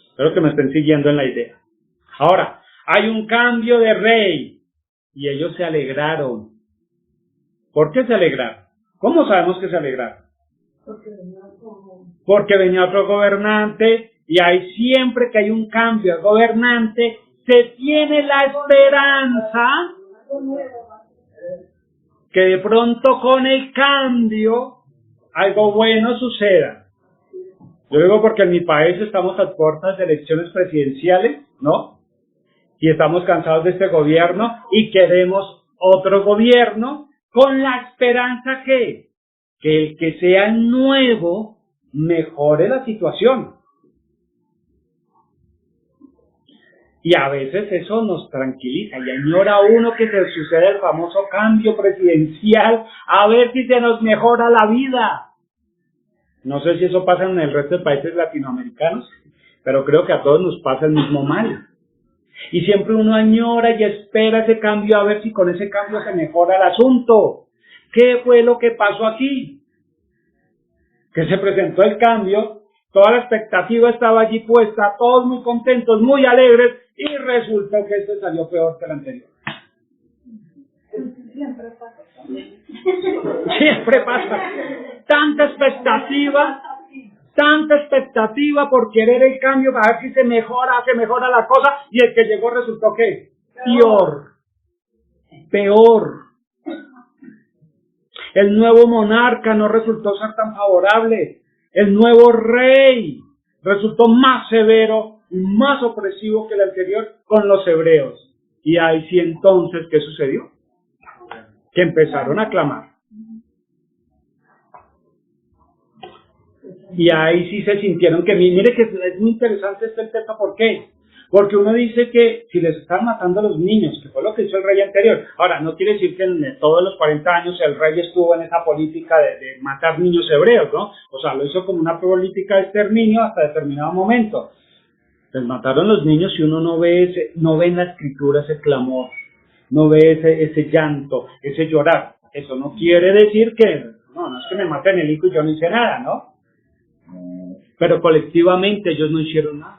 Espero que me estén siguiendo en la idea. Ahora, hay un cambio de rey y ellos se alegraron. ¿Por qué se alegraron? ¿Cómo sabemos que se alegraron? Porque venía otro gobernante y ahí siempre que hay un cambio de gobernante se tiene la esperanza que de pronto con el cambio algo bueno suceda. Yo digo porque en mi país estamos a puertas de elecciones presidenciales, ¿no? Y estamos cansados de este gobierno y queremos otro gobierno con la esperanza que el que sea nuevo mejore la situación. Y a veces eso nos tranquiliza y añora uno que se sucede el famoso cambio presidencial, a ver si se nos mejora la vida. No sé si eso pasa en el resto de países latinoamericanos, pero creo que a todos nos pasa el mismo mal. Y siempre uno añora y espera ese cambio a ver si con ese cambio se mejora el asunto. ¿Qué fue lo que pasó aquí? Que se presentó el cambio, toda la expectativa estaba allí puesta, todos muy contentos, muy alegres, y resultó que este salió peor que el anterior. Siempre pasa. Siempre pasa. Tanta expectativa por querer el cambio para ver si se mejora la cosa, y el que llegó resultó que peor. El nuevo monarca no resultó ser tan favorable. El nuevo rey resultó más severo y más opresivo que el anterior con los hebreos. Y ahí sí entonces, ¿qué sucedió? Que empezaron a clamar. Y ahí sí se sintieron que, mire que es muy interesante este texto, ¿por qué? Porque uno dice que si les están matando a los niños, que fue lo que hizo el rey anterior. Ahora, no quiere decir que en todos los 40 años el rey estuvo en esa política de matar niños hebreos, ¿no? O sea, lo hizo como una política de exterminio hasta determinado momento. Les mataron los niños y uno no ve en la escritura ese clamor, no ve ese llanto, ese llorar. Eso no quiere decir que, no es que me maten el hijo y yo no hice nada, ¿no? Pero colectivamente ellos no hicieron nada.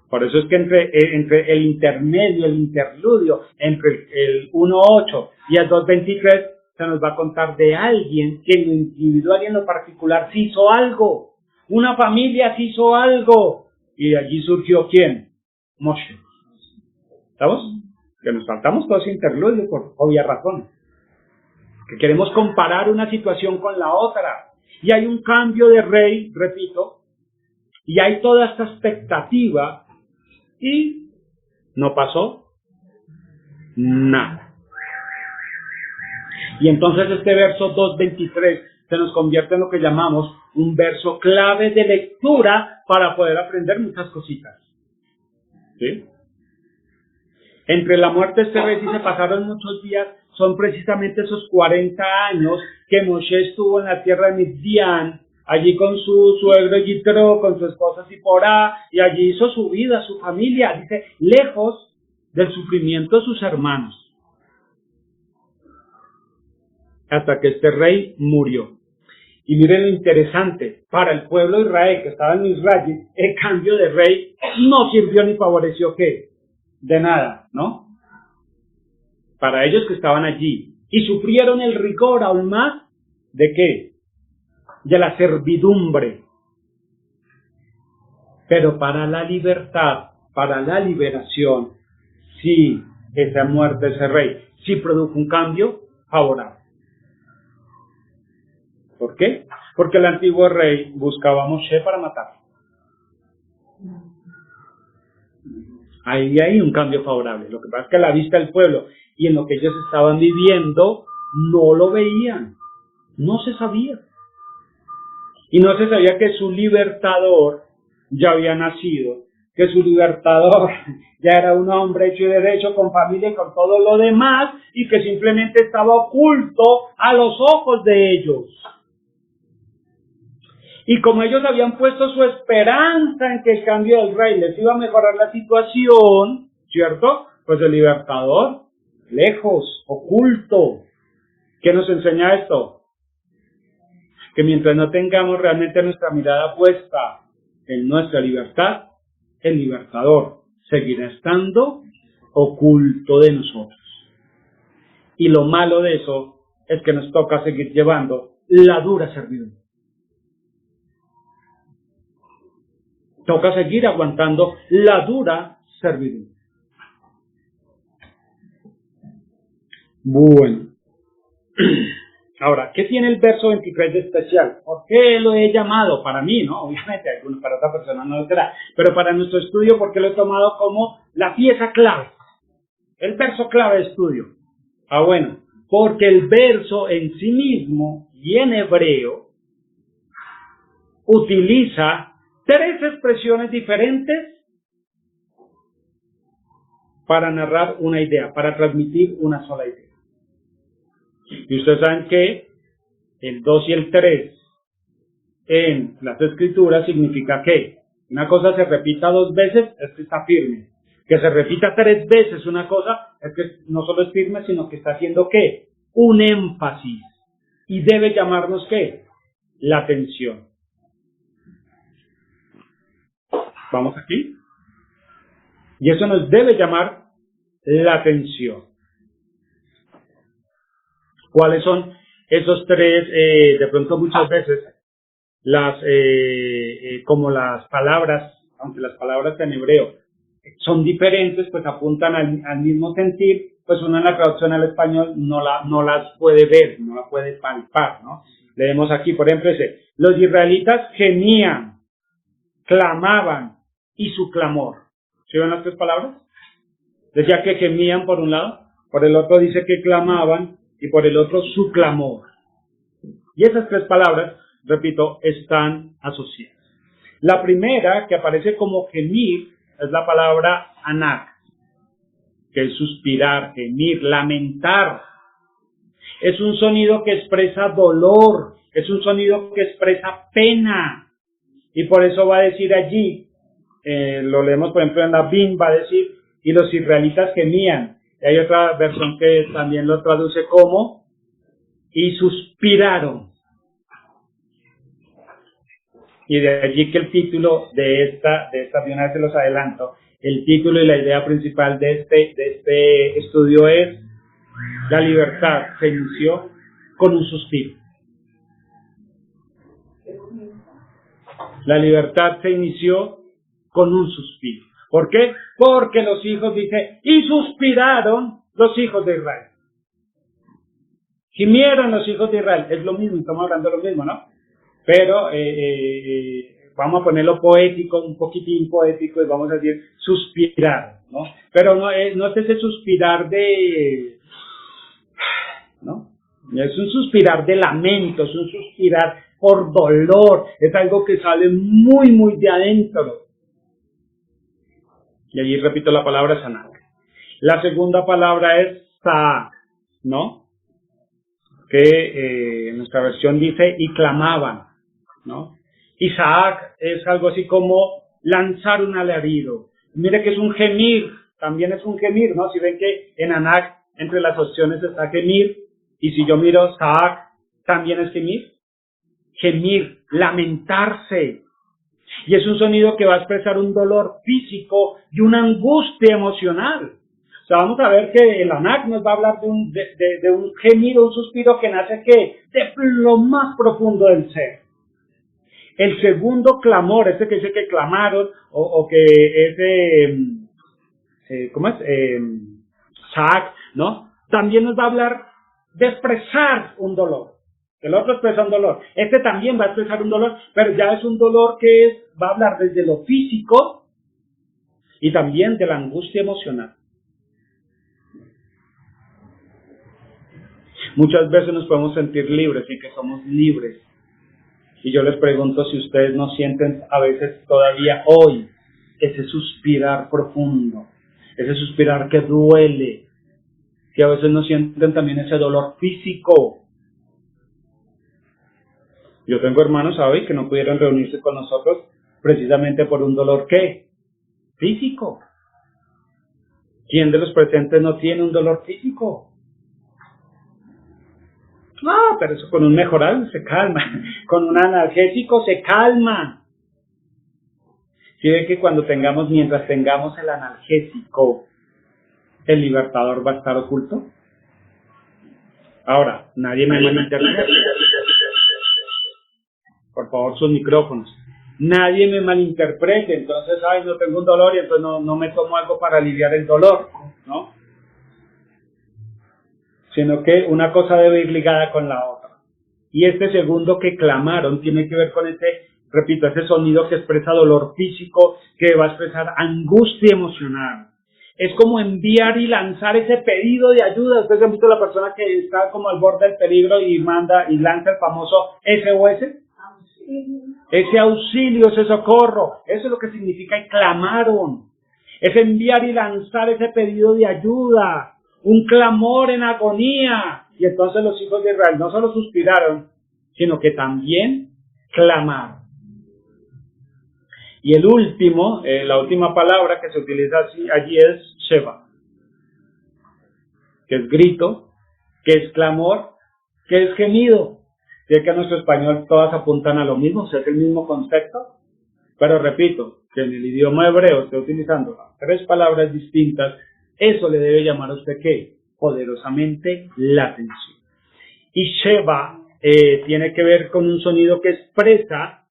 Por eso es que entre el intermedio, el interludio, entre el 1.8 y el 2.23, se nos va a contar de alguien que en lo individual y en lo particular sí hizo algo. Una familia sí hizo algo. Y de allí surgió ¿quién? Moshe. ¿Estamos? Que nos saltamos todo ese interludio por obvias razones. Que queremos comparar una situación con la otra. Y hay un cambio de rey, repito, y hay toda esta expectativa, y no pasó nada. Y entonces este verso 2.23 se nos convierte en lo que llamamos un verso clave de lectura para poder aprender muchas cositas. ¿Sí? Entre la muerte de este rey sí se pasaron muchos días, son precisamente esos 40 años que Moshe estuvo en la tierra de Midian, allí con su suegro Yitro, con su esposa Zipporá, y allí hizo su vida, su familia, dice, lejos del sufrimiento de sus hermanos. Hasta que este rey murió. Y miren lo interesante, para el pueblo de Israel que estaba en Israel, el cambio de rey no sirvió ni favoreció ¿qué? De nada, ¿no? Para ellos que estaban allí. Y sufrieron el rigor aún más, ¿de qué? De la servidumbre. Pero para la libertad, para la liberación, sí, esa muerte de ese rey, sí produjo un cambio favorable. ¿Por qué? Porque el antiguo rey buscaba a Moshe para matarlo. Ahí hay un cambio favorable. Lo que pasa es que a la vista del pueblo y en lo que ellos estaban viviendo, no lo veían. No se sabía. Y no se sabía que su libertador ya había nacido, que su libertador ya era un hombre hecho y derecho, con familia y con todo lo demás, y que simplemente estaba oculto a los ojos de ellos. Y como ellos habían puesto su esperanza en que el cambio del rey les iba a mejorar la situación, ¿cierto? Pues el libertador, lejos, oculto. ¿Qué nos enseña esto? Que mientras no tengamos realmente nuestra mirada puesta en nuestra libertad, el libertador seguirá estando oculto de nosotros. Y lo malo de eso es que nos toca seguir llevando la dura servidumbre. Toca seguir aguantando la dura servidumbre. Bueno. Ahora, ¿qué tiene el verso 23 de especial? ¿Por qué lo he llamado? Para mí, ¿no? Obviamente, para otra persona no lo será. Pero para nuestro estudio, ¿por qué lo he tomado como la pieza clave? El verso clave de estudio. Bueno, porque el verso en sí mismo y en hebreo utiliza tres expresiones diferentes para narrar una idea, para transmitir una sola idea. Y ustedes saben que el 2 y el 3 en las escrituras significa que una cosa se repita 2 veces, es que está firme. Que se repita 3 veces una cosa, es que no solo es firme, sino que está haciendo ¿qué? Un énfasis. Y debe llamarnos ¿qué? La atención. Vamos aquí. Y eso nos debe llamar la atención. ¿Cuáles son esos 3? De pronto muchas veces como las palabras, aunque las palabras en hebreo son diferentes, pues apuntan al mismo sentir, pues uno en la traducción al español no las puede ver, no las puede palpar, ¿no? Leemos aquí, por ejemplo, los israelitas gemían, clamaban, y su clamor. ¿Sí ven las 3 palabras? Decía que gemían por un lado, por el otro dice que clamaban, y por el otro su clamor. Y esas 3 palabras, repito, están asociadas. La primera que aparece como gemir es la palabra anak, que es suspirar, gemir, lamentar. Es un sonido que expresa dolor, es un sonido que expresa pena. Y por eso va a decir allí, lo leemos por ejemplo en la BIN, va a decir, y los israelitas gemían. Y hay otra versión que también lo traduce como, y suspiraron. Y de allí que el título de esta de una vez se los adelanto, el título y la idea principal de este estudio es: la libertad se inició con un suspiro. La libertad se inició con un suspiro. ¿Por qué? Porque los hijos, dice, y suspiraron los hijos de Israel. Gimieron los hijos de Israel. Es lo mismo, estamos hablando de lo mismo, ¿no? Pero vamos a ponerlo poético, un poquitín poético, y vamos a decir suspirar, ¿no? Pero no es ese suspirar ¿no? Es un suspirar de lamento, es un suspirar por dolor, es algo que sale muy, muy de adentro. Y allí repito la palabra sanak. La segunda palabra es saak, ¿no? Que en nuestra versión dice y clamaban, ¿no? Y saak es algo así como lanzar un alarido. Mire que es un gemir, también es un gemir, ¿no? Si ven que en anak entre las opciones está gemir, y si yo miro saak, también es gemir. Gemir, lamentarse. Y es un sonido que va a expresar un dolor físico y una angustia emocional. O sea, vamos a ver que el anak nos va a hablar de un gemido, un suspiro que nace ¿qué? De lo más profundo del ser. El segundo clamor, que dice que clamaron, o que es ¿cómo es? Saak, ¿no? También nos va a hablar de expresar un dolor. El otro expresa un dolor. Este también va a expresar un dolor, pero ya es un dolor que va a hablar desde lo físico y también de la angustia emocional. Muchas veces nos podemos sentir libres y que somos libres. Y yo les pregunto si ustedes no sienten a veces todavía hoy ese suspirar profundo, ese suspirar que duele, que a veces no sienten también ese dolor físico. Yo tengo hermanos hoy que no pudieron reunirse con nosotros precisamente por un dolor ¿qué? Físico. ¿Quién de los presentes no tiene un dolor físico? No, pero eso con un mejoral se calma, con un analgésico se calma. ¿Sí ve que mientras tengamos el analgésico, el libertador va a estar oculto? Ahora, nadie me malinterprete. Por favor, sus micrófonos. Nadie me malinterprete, entonces, no tengo un dolor y entonces no me tomo algo para aliviar el dolor, ¿no? Sino que una cosa debe ir ligada con la otra. Y este segundo que clamaron tiene que ver con ese sonido que expresa dolor físico, que va a expresar angustia emocional. Es como enviar y lanzar ese pedido de ayuda. Ustedes han visto la persona que está como al borde del peligro y manda y lanza el famoso SOS. Ese auxilio, ese socorro. Eso es lo que significa y clamaron. es enviar y lanzar ese pedido de ayuda, un clamor en agonía. Y entonces los hijos de Israel no solo suspiraron, sino que también clamaron. Y el último, la última palabra que se utiliza allí es Sheba, que es grito, que es clamor, que es gemido. Si es que en nuestro español todas apuntan a lo mismo, o sea, es el mismo concepto, pero repito, que en el idioma hebreo esté utilizando 3 palabras distintas, eso le debe llamar a usted ¿qué? Poderosamente la atención. Y Sheba tiene que ver con un sonido que expresa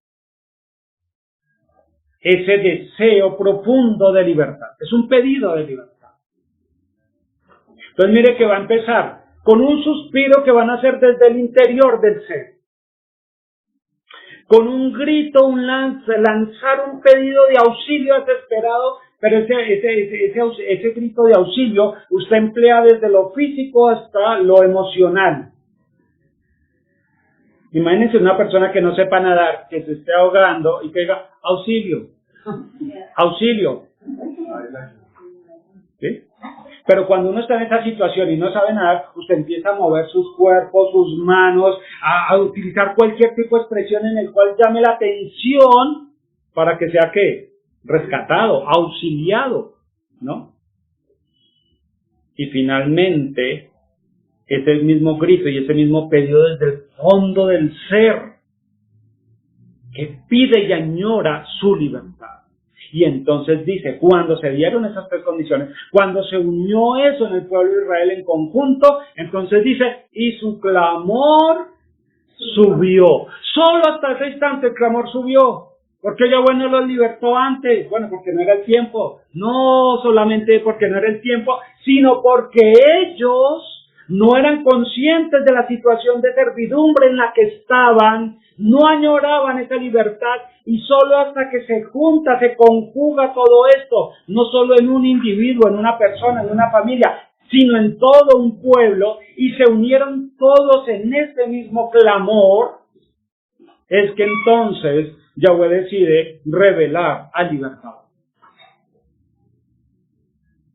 ese deseo profundo de libertad. Es un pedido de libertad. Entonces mire que va a empezar con un suspiro que van a hacer desde el interior del ser. Con un grito, lanzar un pedido de auxilio desesperado, pero ese grito de auxilio usted emplea desde lo físico hasta lo emocional. Imagínense una persona que no sepa nadar, que se esté ahogando y que diga, auxilio, auxilio. ¿Sí? Pero cuando uno está en esa situación y no sabe nadar, usted empieza a mover sus cuerpos, sus manos, a utilizar cualquier tipo de expresión en el cual llame la atención para que sea ¿qué? Rescatado, auxiliado, ¿no? Y finalmente, ese mismo grito y ese mismo pedido desde el fondo del ser, que pide y añora su libertad. Y entonces dice, cuando se dieron esas 3 condiciones, cuando se unió eso en el pueblo de Israel en conjunto, entonces dice, y su clamor subió. Solo hasta ese instante el clamor subió. ¿Por qué Yahweh no los libertó antes? Bueno, porque no era el tiempo. No solamente porque no era el tiempo, sino porque ellos no eran conscientes de la situación de servidumbre en la que estaban, no añoraban esa libertad, y solo hasta que se junta, se conjuga todo esto, no solo en un individuo, en una persona, en una familia, sino en todo un pueblo, y se unieron todos en este mismo clamor, es que entonces Yahweh decide revelar al libertador.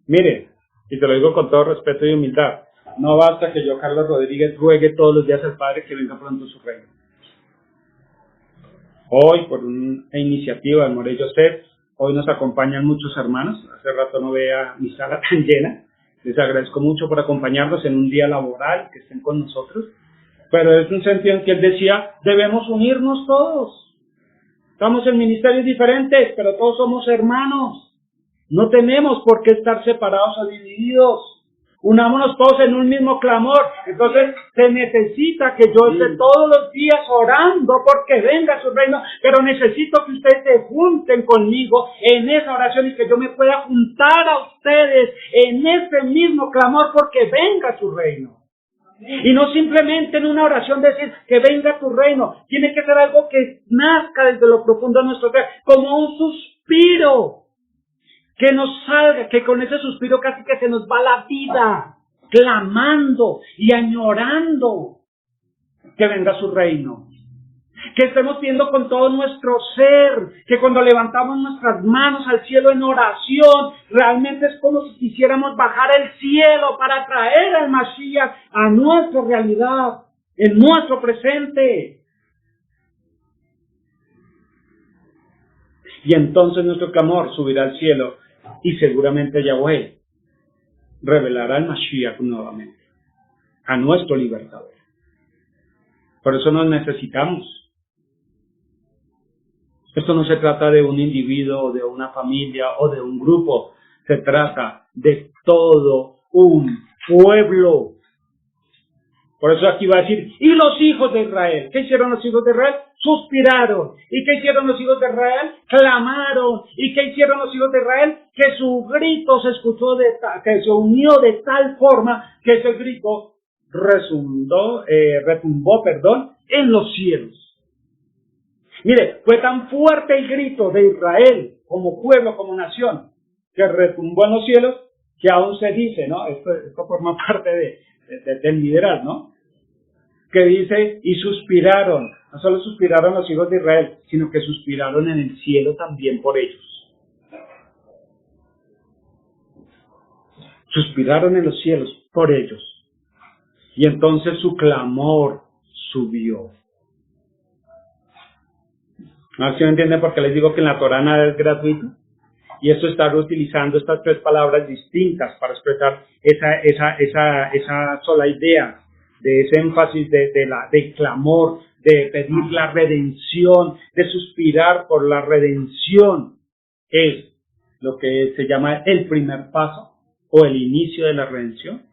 Mire, y te lo digo con todo respeto y humildad, no basta que yo, Carlos Rodríguez, ruegue todos los días al Padre que venga pronto su reino. Hoy, por una iniciativa de Morey Joseph, hoy nos acompañan muchos hermanos. Hace rato no veía mi sala tan llena. Les agradezco mucho por acompañarnos en un día laboral, que estén con nosotros. Pero es un sentido en que él decía, debemos unirnos todos. Estamos en ministerios diferentes, pero todos somos hermanos. No tenemos por qué estar separados o divididos. Unámonos todos en un mismo clamor. Entonces se necesita que yo esté todos los días orando porque venga su reino, pero necesito que ustedes se junten conmigo en esa oración y que yo me pueda juntar a ustedes en ese mismo clamor porque venga su reino. Y no simplemente en una oración decir que venga tu reino. Tiene que ser algo que nazca desde lo profundo de nuestro ser, como un suspiro. Que nos salga, que con ese suspiro casi que se nos va la vida, clamando y añorando que venga su reino. Que estemos viendo con todo nuestro ser, que cuando levantamos nuestras manos al cielo en oración, realmente es como si quisiéramos bajar el cielo para traer al Mashiach a nuestra realidad, en nuestro presente. Y entonces nuestro clamor subirá al cielo y seguramente Yahweh revelará al Mashiach nuevamente, a nuestro libertador. Por eso nos necesitamos. Esto no se trata de un individuo, o de una familia, o de un grupo. Se trata de todo un pueblo. Por eso aquí va a decir, y los hijos de Israel. ¿Qué hicieron los hijos de Israel? Suspiraron. ¿Y qué hicieron los hijos de Israel? Clamaron. ¿Y qué hicieron los hijos de Israel? Que su grito se escuchó, que se unió de tal forma que ese grito retumbó, en los cielos. Mire, fue tan fuerte el grito de Israel como pueblo, como nación, que retumbó en los cielos, que aún se dice, ¿no? Esto forma parte del liderazgo, ¿no? Que dice, y suspiraron. No solo suspiraron los hijos de Israel, sino que suspiraron en el cielo también por ellos. suspiraron en los cielos por ellos. Y entonces su clamor subió. ¿No se entiende por qué les digo que en la Torá nada es gratuito? Y eso está utilizando estas tres palabras distintas para expresar esa sola idea, de ese énfasis de clamor, de pedir la redención, de suspirar por la redención. Es lo que se llama el primer paso o el inicio de la redención.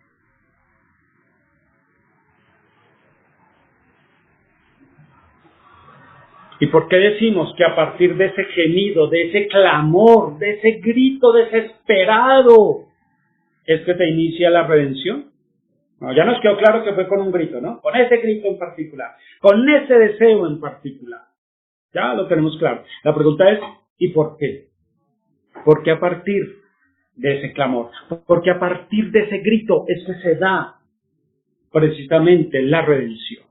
¿Y por qué decimos que a partir de ese gemido, de ese clamor, de ese grito desesperado, es que se inicia la redención? No, ya nos quedó claro que fue con un grito, ¿no? Con ese grito en particular, con ese deseo en particular. Ya lo tenemos claro. La pregunta es, ¿y por qué? ¿Por qué a partir de ese clamor? Porque a partir de ese grito es que se da precisamente la redención.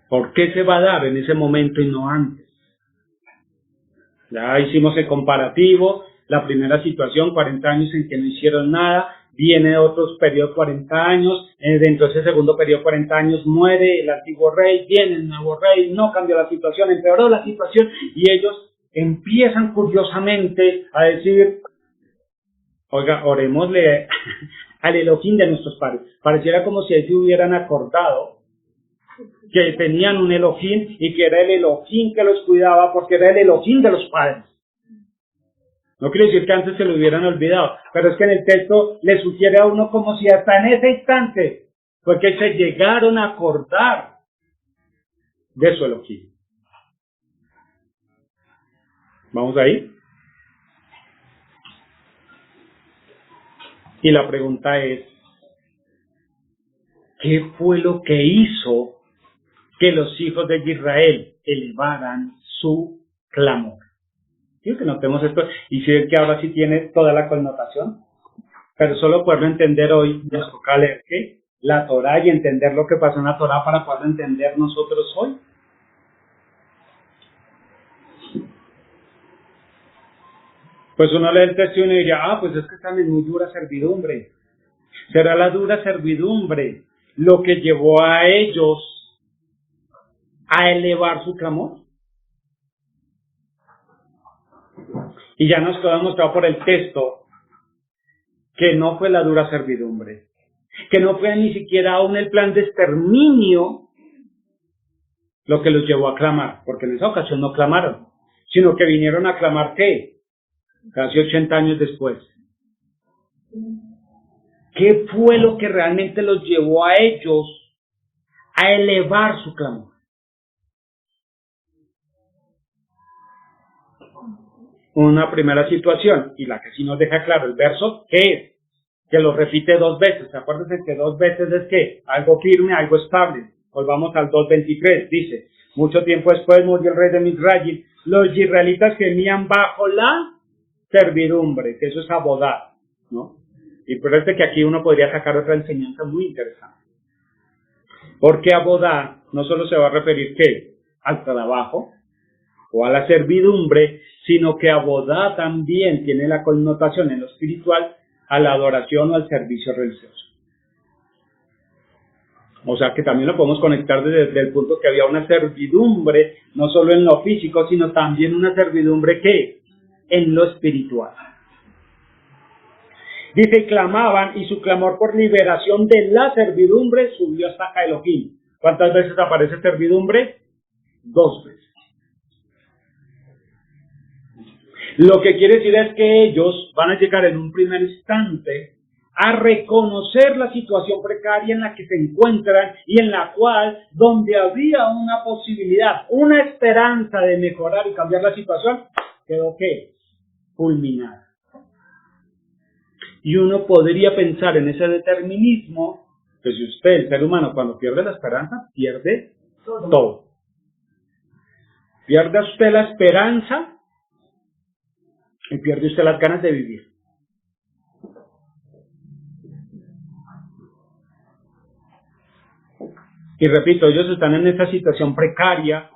¿Por qué se va a dar en ese momento y no antes? Ya hicimos el comparativo, la primera situación, 40 años en que no hicieron nada, viene otro periodo, 40 años, dentro de ese segundo periodo, 40 años, muere el antiguo rey, viene el nuevo rey, no cambió la situación, empeoró la situación, y ellos empiezan curiosamente a decir, oiga, orémosle al Elohim de nuestros padres. Pareciera como si ellos hubieran acordado que tenían un Elohim y que era el Elohim que los cuidaba porque era el Elohim de los padres. No quiere decir que antes se lo hubieran olvidado, pero es que en el texto le sugiere a uno como si hasta en ese instante fue que se llegaron a acordar de su Elohim. ¿Vamos ahí? Y la pregunta es, ¿qué fue lo que hizo que los hijos de Israel elevaran su clamor? Quiero que notemos esto y si ven que ahora sí tiene toda la connotación, pero solo poderlo entender hoy nos toca leer ¿qué? La Torá y entender lo que pasó en la Torá para poderlo entender nosotros hoy. Pues uno lee el texto y uno diría, pues es que están en muy dura servidumbre. ¿Será la dura servidumbre lo que llevó a ellos a elevar su clamor? Y ya nos quedó demostrado por el texto que no fue la dura servidumbre, que no fue ni siquiera aún el plan de exterminio lo que los llevó a clamar, porque en esa ocasión no clamaron, sino que vinieron a clamar ¿qué? Casi 80 años después. ¿Qué fue lo que realmente los llevó a ellos a elevar su clamor? Una primera situación, y la que sí nos deja claro el verso, ¿qué es? Que lo repite dos veces. Acuérdense que dos veces es ¿qué? Algo firme, algo estable. Volvamos al 2:23, dice, mucho tiempo después murió el rey de Misraim, los israelitas gemían bajo la servidumbre, que eso es abodá, ¿no? Y por eso que aquí uno podría sacar otra enseñanza muy interesante. Porque abodá no solo se va a referir ¿qué? Al trabajo o a la servidumbre, sino que abodá también tiene la connotación en lo espiritual a la adoración o al servicio religioso. O sea que también lo podemos conectar desde el punto que había una servidumbre, no solo en lo físico, sino también una servidumbre ¿qué? En lo espiritual. Dice, y clamaban, y su clamor por liberación de la servidumbre subió hasta Elohim. ¿Cuántas veces aparece servidumbre? 2 veces. Lo que quiere decir es que ellos van a llegar en un primer instante a reconocer la situación precaria en la que se encuentran y en la cual, donde había una posibilidad, una esperanza de mejorar y cambiar la situación, quedó ¿qué? Fulminada. Y uno podría pensar en ese determinismo, que si usted, el ser humano, cuando pierde la esperanza, pierde todo. Pierde usted la esperanza y pierde usted las ganas de vivir. Y repito, ellos están en esa situación precaria,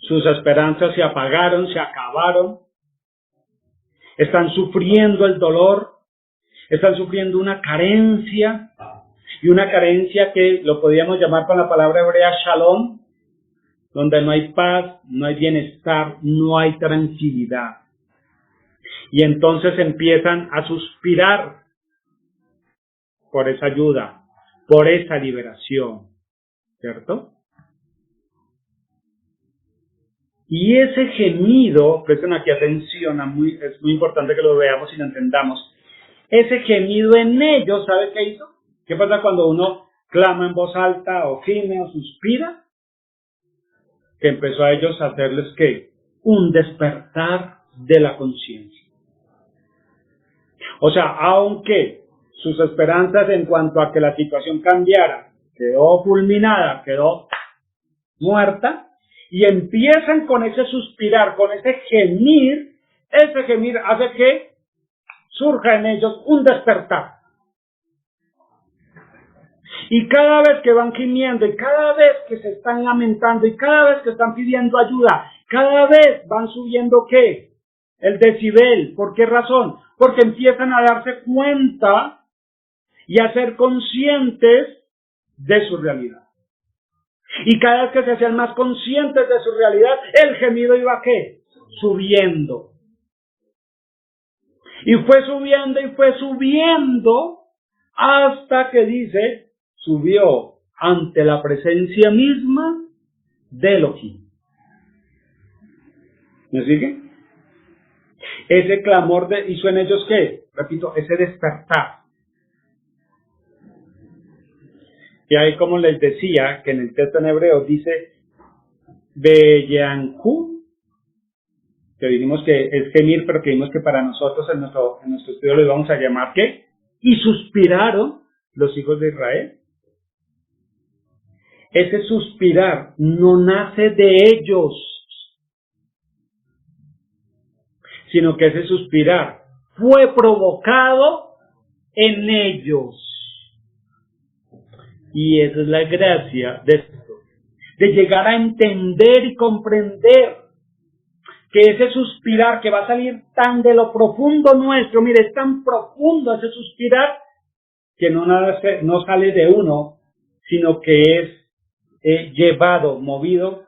sus esperanzas se apagaron, se acabaron, están sufriendo el dolor, están sufriendo una carencia, y una carencia que lo podríamos llamar con la palabra hebrea shalom, donde no hay paz, no hay bienestar, no hay tranquilidad. Y entonces empiezan a suspirar por esa ayuda, por esa liberación, ¿cierto? Y ese gemido, presten aquí atención, es muy importante que lo veamos y lo entendamos. Ese gemido en ellos, ¿sabe qué hizo? ¿Qué pasa cuando uno clama en voz alta o gime o suspira? Que empezó a ellos a hacerles ¿qué? Un despertar de la conciencia. O sea, aunque sus esperanzas en cuanto a que la situación cambiara quedó fulminada, quedó muerta, y empiezan con ese suspirar, con ese gemir hace que surja en ellos un despertar. Y cada vez que van gimiendo, y cada vez que se están lamentando, y cada vez que están pidiendo ayuda, cada vez van subiendo ¿qué? El decibel. ¿Por qué razón? Porque empiezan a darse cuenta y a ser conscientes de su realidad. Y cada vez que se hacían más conscientes de su realidad, el gemido iba ¿qué? Subiendo. Y fue subiendo hasta que dice, subió ante la presencia misma de Elohim. ¿Me sigue? Ese clamor hizo en ellos ¿qué? Repito, ese despertar. Y ahí, como les decía, que en el texto en hebreo dice Beyanku, que dijimos que es gemir, pero que dijimos que para nosotros en nuestro estudio lo vamos a llamar ¿qué? Y suspiraron los hijos de Israel. Ese suspirar no nace de ellos, sino que ese suspirar fue provocado en ellos. Y esa es la gracia de esto, de llegar a entender y comprender que ese suspirar que va a salir tan de lo profundo nuestro, mire, es tan profundo ese suspirar que no sale de uno, sino que es llevado, movido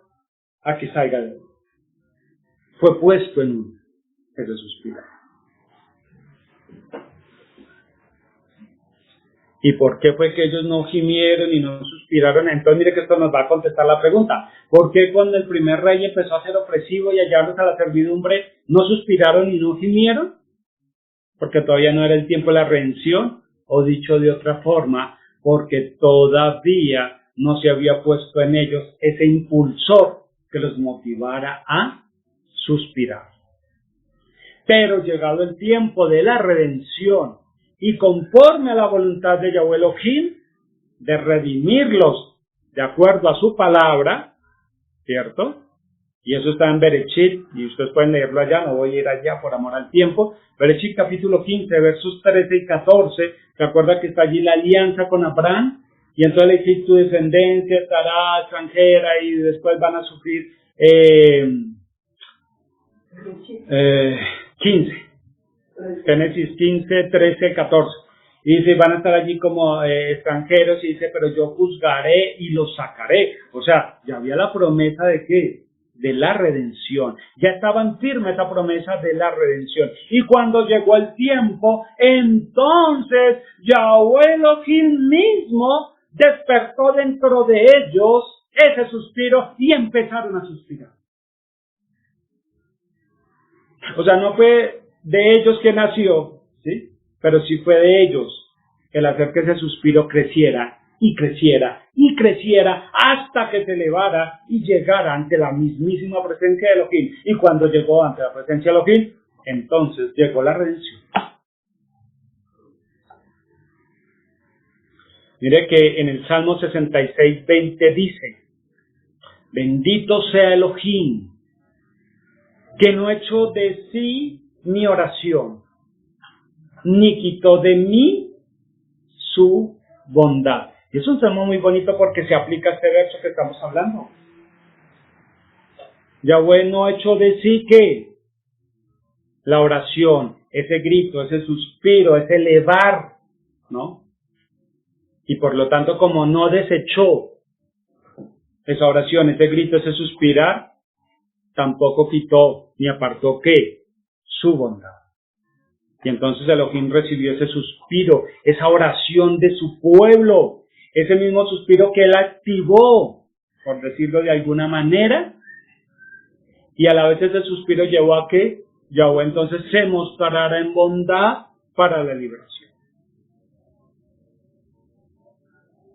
a que salga de uno. Fue puesto en uno ese suspirar. ¿Y por qué fue que ellos no gimieron y no suspiraron? Entonces mire que esto nos va a contestar la pregunta. ¿Por qué cuando el primer rey empezó a ser opresivo y a llevarlos a la servidumbre, no suspiraron y no gimieron? Porque todavía no era el tiempo de la redención, o dicho de otra forma, porque todavía no se había puesto en ellos ese impulsor que los motivara a suspirar. Pero llegado el tiempo de la redención, y conforme a la voluntad de Yahweh Elohim, de redimirlos de acuerdo a su palabra, ¿cierto? Y eso está en Bereshit, y ustedes pueden leerlo allá, no voy a ir allá por amor al tiempo. Bereshit capítulo 15, versos 13 y 14, ¿se acuerda que está allí la alianza con Abraham? Y entonces le dice, tu descendencia estará extranjera y después van a sufrir 15. Génesis 15, 13, 14. Y dice, van a estar allí como extranjeros, y dice, pero yo juzgaré y los sacaré. O sea, ya había la promesa de ¿qué? De la redención. Ya estaban firmes esa promesa de la redención. Y cuando llegó el tiempo, entonces Yahweh Elohim mismo despertó dentro de ellos ese suspiro y empezaron a suspirar. O sea, no fue de ellos que nació, ¿sí? Pero sí fue de ellos el hacer que ese suspiro creciera y creciera y creciera hasta que se elevara y llegara ante la mismísima presencia de Elohim. Y cuando llegó ante la presencia de Elohim, entonces llegó la redención. Mire que en el Salmo 66, 20 dice, bendito sea Elohim, que no echó de sí mi oración, ni quitó de mí su bondad. Y es un salmo muy bonito porque se aplica a este verso que estamos hablando. Yahweh no echó de sí que la oración, ese grito, ese suspiro, ese elevar, ¿no? Y por lo tanto, como no desechó esa oración, ese grito, ese suspirar, tampoco quitó ni apartó ¿qué? Su bondad. Y entonces Elohim recibió ese suspiro, esa oración de su pueblo, ese mismo suspiro que él activó, por decirlo de alguna manera, y a la vez ese suspiro llevó a que Yahweh entonces se mostrara en bondad para la liberación.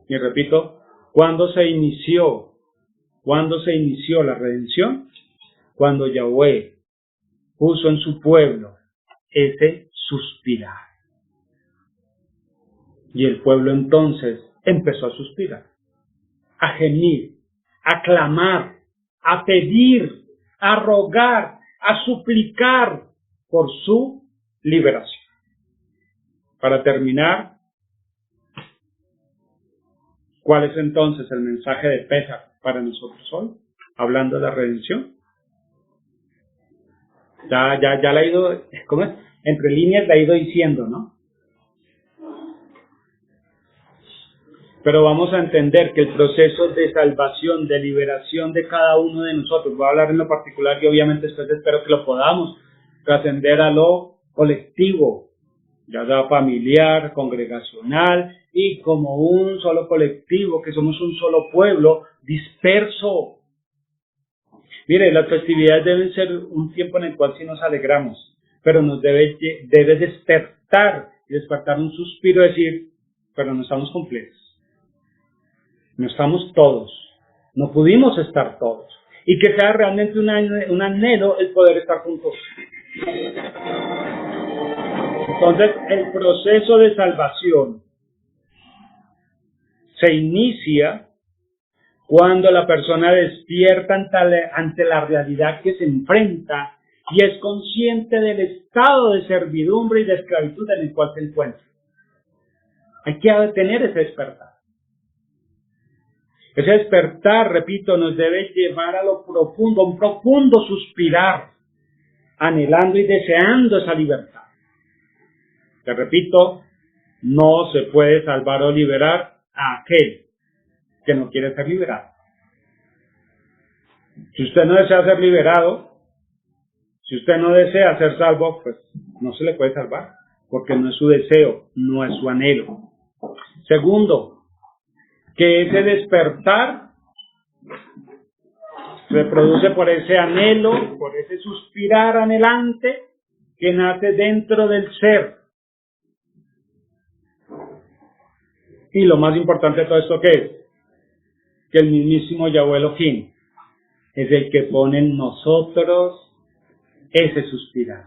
Y repito, ¿cuándo se inició la redención? Cuando Yahweh puso en su pueblo ese suspirar. Y el pueblo entonces empezó a suspirar, a gemir, a clamar, a pedir, a rogar, a suplicar por su liberación. Para terminar, ¿cuál es entonces el mensaje de Pesaj para nosotros hoy? Hablando de la redención. Ya la he ido, ¿cómo es? Entre líneas la he ido diciendo, ¿no? Pero vamos a entender que el proceso de salvación, de liberación de cada uno de nosotros, voy a hablar en lo particular y obviamente después espero que lo podamos trascender a lo colectivo, ya sea familiar, congregacional y como un solo colectivo, que somos un solo pueblo disperso. Mire, las festividades deben ser un tiempo en el cual sí nos alegramos, pero nos debe despertar un suspiro, decir, pero no estamos completos. No estamos todos, no pudimos estar todos, y que sea realmente un anhelo el poder estar juntos. Entonces, el proceso de salvación se inicia cuando la persona despierta ante la realidad que se enfrenta y es consciente del estado de servidumbre y de esclavitud en el cual se encuentra. Hay que tener ese despertar. Ese despertar, repito, nos debe llevar a lo profundo, a un profundo suspirar, anhelando y deseando esa libertad. Te repito, no se puede salvar o liberar a aquel que no quiere ser liberado. Si usted no desea ser liberado, si usted no desea ser salvo, pues no se le puede salvar, porque no es su deseo, no es su anhelo. Segundo, que ese despertar se produce por ese anhelo, por ese suspirar anhelante que nace dentro del ser. Y lo más importante de todo esto, ¿qué es? Que el mismísimo Yahweh Elohim es el que pone en nosotros ese suspirar.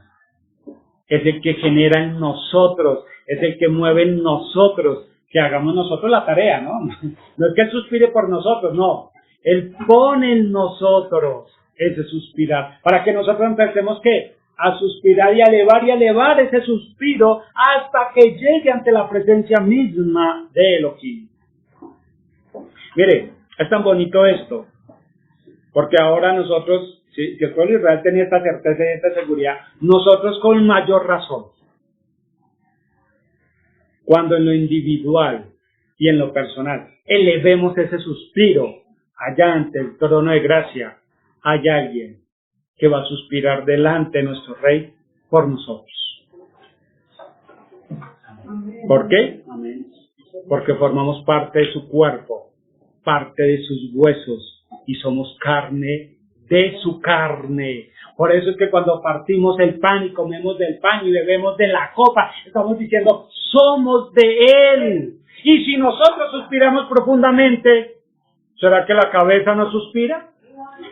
Es el que genera en nosotros, es el que mueve en nosotros, que hagamos nosotros la tarea, ¿no? No es que Él suspire por nosotros, no. Él pone en nosotros ese suspirar, para que nosotros empecemos, ¿qué? A suspirar y a elevar ese suspiro hasta que llegue ante la presencia misma de Elohim. Mire, es tan bonito esto, porque ahora nosotros, si el pueblo de Israel tenía esta certeza y esta seguridad, nosotros con mayor razón, cuando en lo individual y en lo personal elevemos ese suspiro allá ante el trono de gracia, hay alguien que va a suspirar delante de nuestro Rey por nosotros. ¿Por qué? Porque formamos parte de su cuerpo, parte de sus huesos y somos carne de su carne. Por eso es que cuando partimos el pan y comemos del pan y bebemos de la copa, estamos diciendo, somos de Él. Y si nosotros suspiramos profundamente, ¿será que la cabeza no suspira?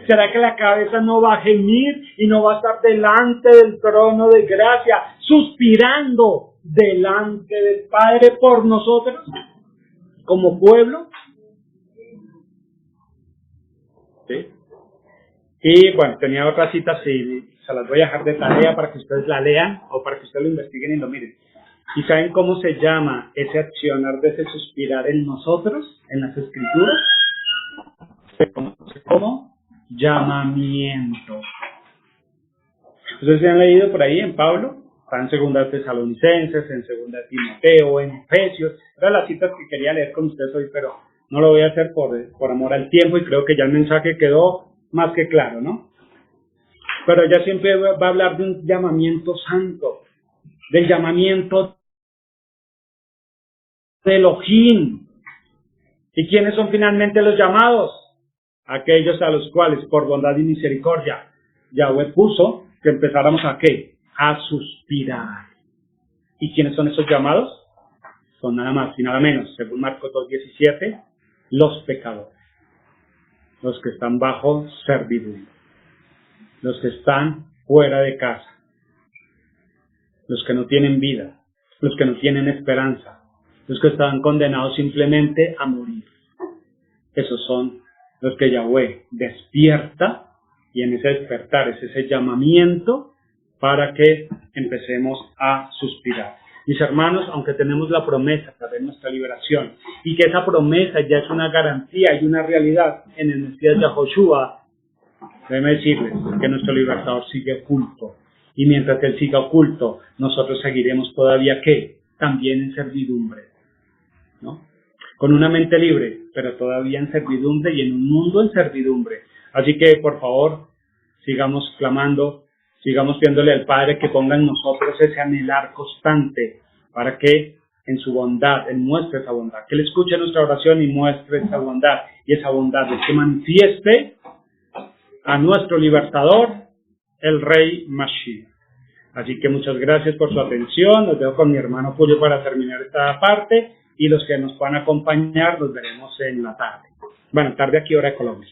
¿Será que la cabeza no va a gemir y no va a estar delante del trono de gracia, suspirando delante del Padre por nosotros, como pueblo? ¿Sí? Y bueno, tenía otras citas y se las voy a dejar de tarea para que ustedes la lean o para que ustedes lo investiguen y lo miren. ¿Y saben cómo se llama ese accionar de ese suspirar en nosotros, en las Escrituras? ¿Cómo? llamamiento. Ustedes se han leído por ahí en Pablo, está en Segunda de Tesalonicenses, en Segunda de Timoteo, en Efesios. Eran las citas que quería leer con ustedes hoy, pero no lo voy a hacer por amor al tiempo y creo que ya el mensaje quedó más que claro, ¿no? Pero ella siempre va a hablar de un llamamiento santo, del llamamiento de Elohim. ¿Y quiénes son finalmente los llamados? Aquellos a los cuales, por bondad y misericordia, Yahweh puso que empezáramos a ¿qué? A suspirar. ¿Y quiénes son esos llamados? Son nada más y nada menos, según Marcos 2:17, los pecadores, los que están bajo servidumbre, los que están fuera de casa, los que no tienen vida, los que no tienen esperanza, los que están condenados simplemente a morir. Esos son los que Yahweh despierta, y en ese despertar es ese llamamiento para que empecemos a suspirar. Mis hermanos, aunque tenemos la promesa de nuestra liberación, y que esa promesa ya es una garantía y una realidad en el Mesías Yahoshua, déjenme decirles que nuestro libertador sigue oculto. Y mientras que Él siga oculto, nosotros seguiremos todavía, ¿qué? También en servidumbre, ¿no? Con una mente libre, pero todavía en servidumbre y en un mundo en servidumbre. Así que, por favor, sigamos clamando, sigamos pidiéndole al Padre que ponga en nosotros ese anhelar constante para que en su bondad, Él muestre esa bondad, que Él escuche nuestra oración y muestre esa bondad, y esa bondad es que manifieste a nuestro libertador, el Rey Mashiach. Así que muchas gracias por su atención. Los dejo con mi hermano Julio para terminar esta parte, y los que nos puedan acompañar los veremos en la tarde. Bueno, tarde aquí, hora de Colombia.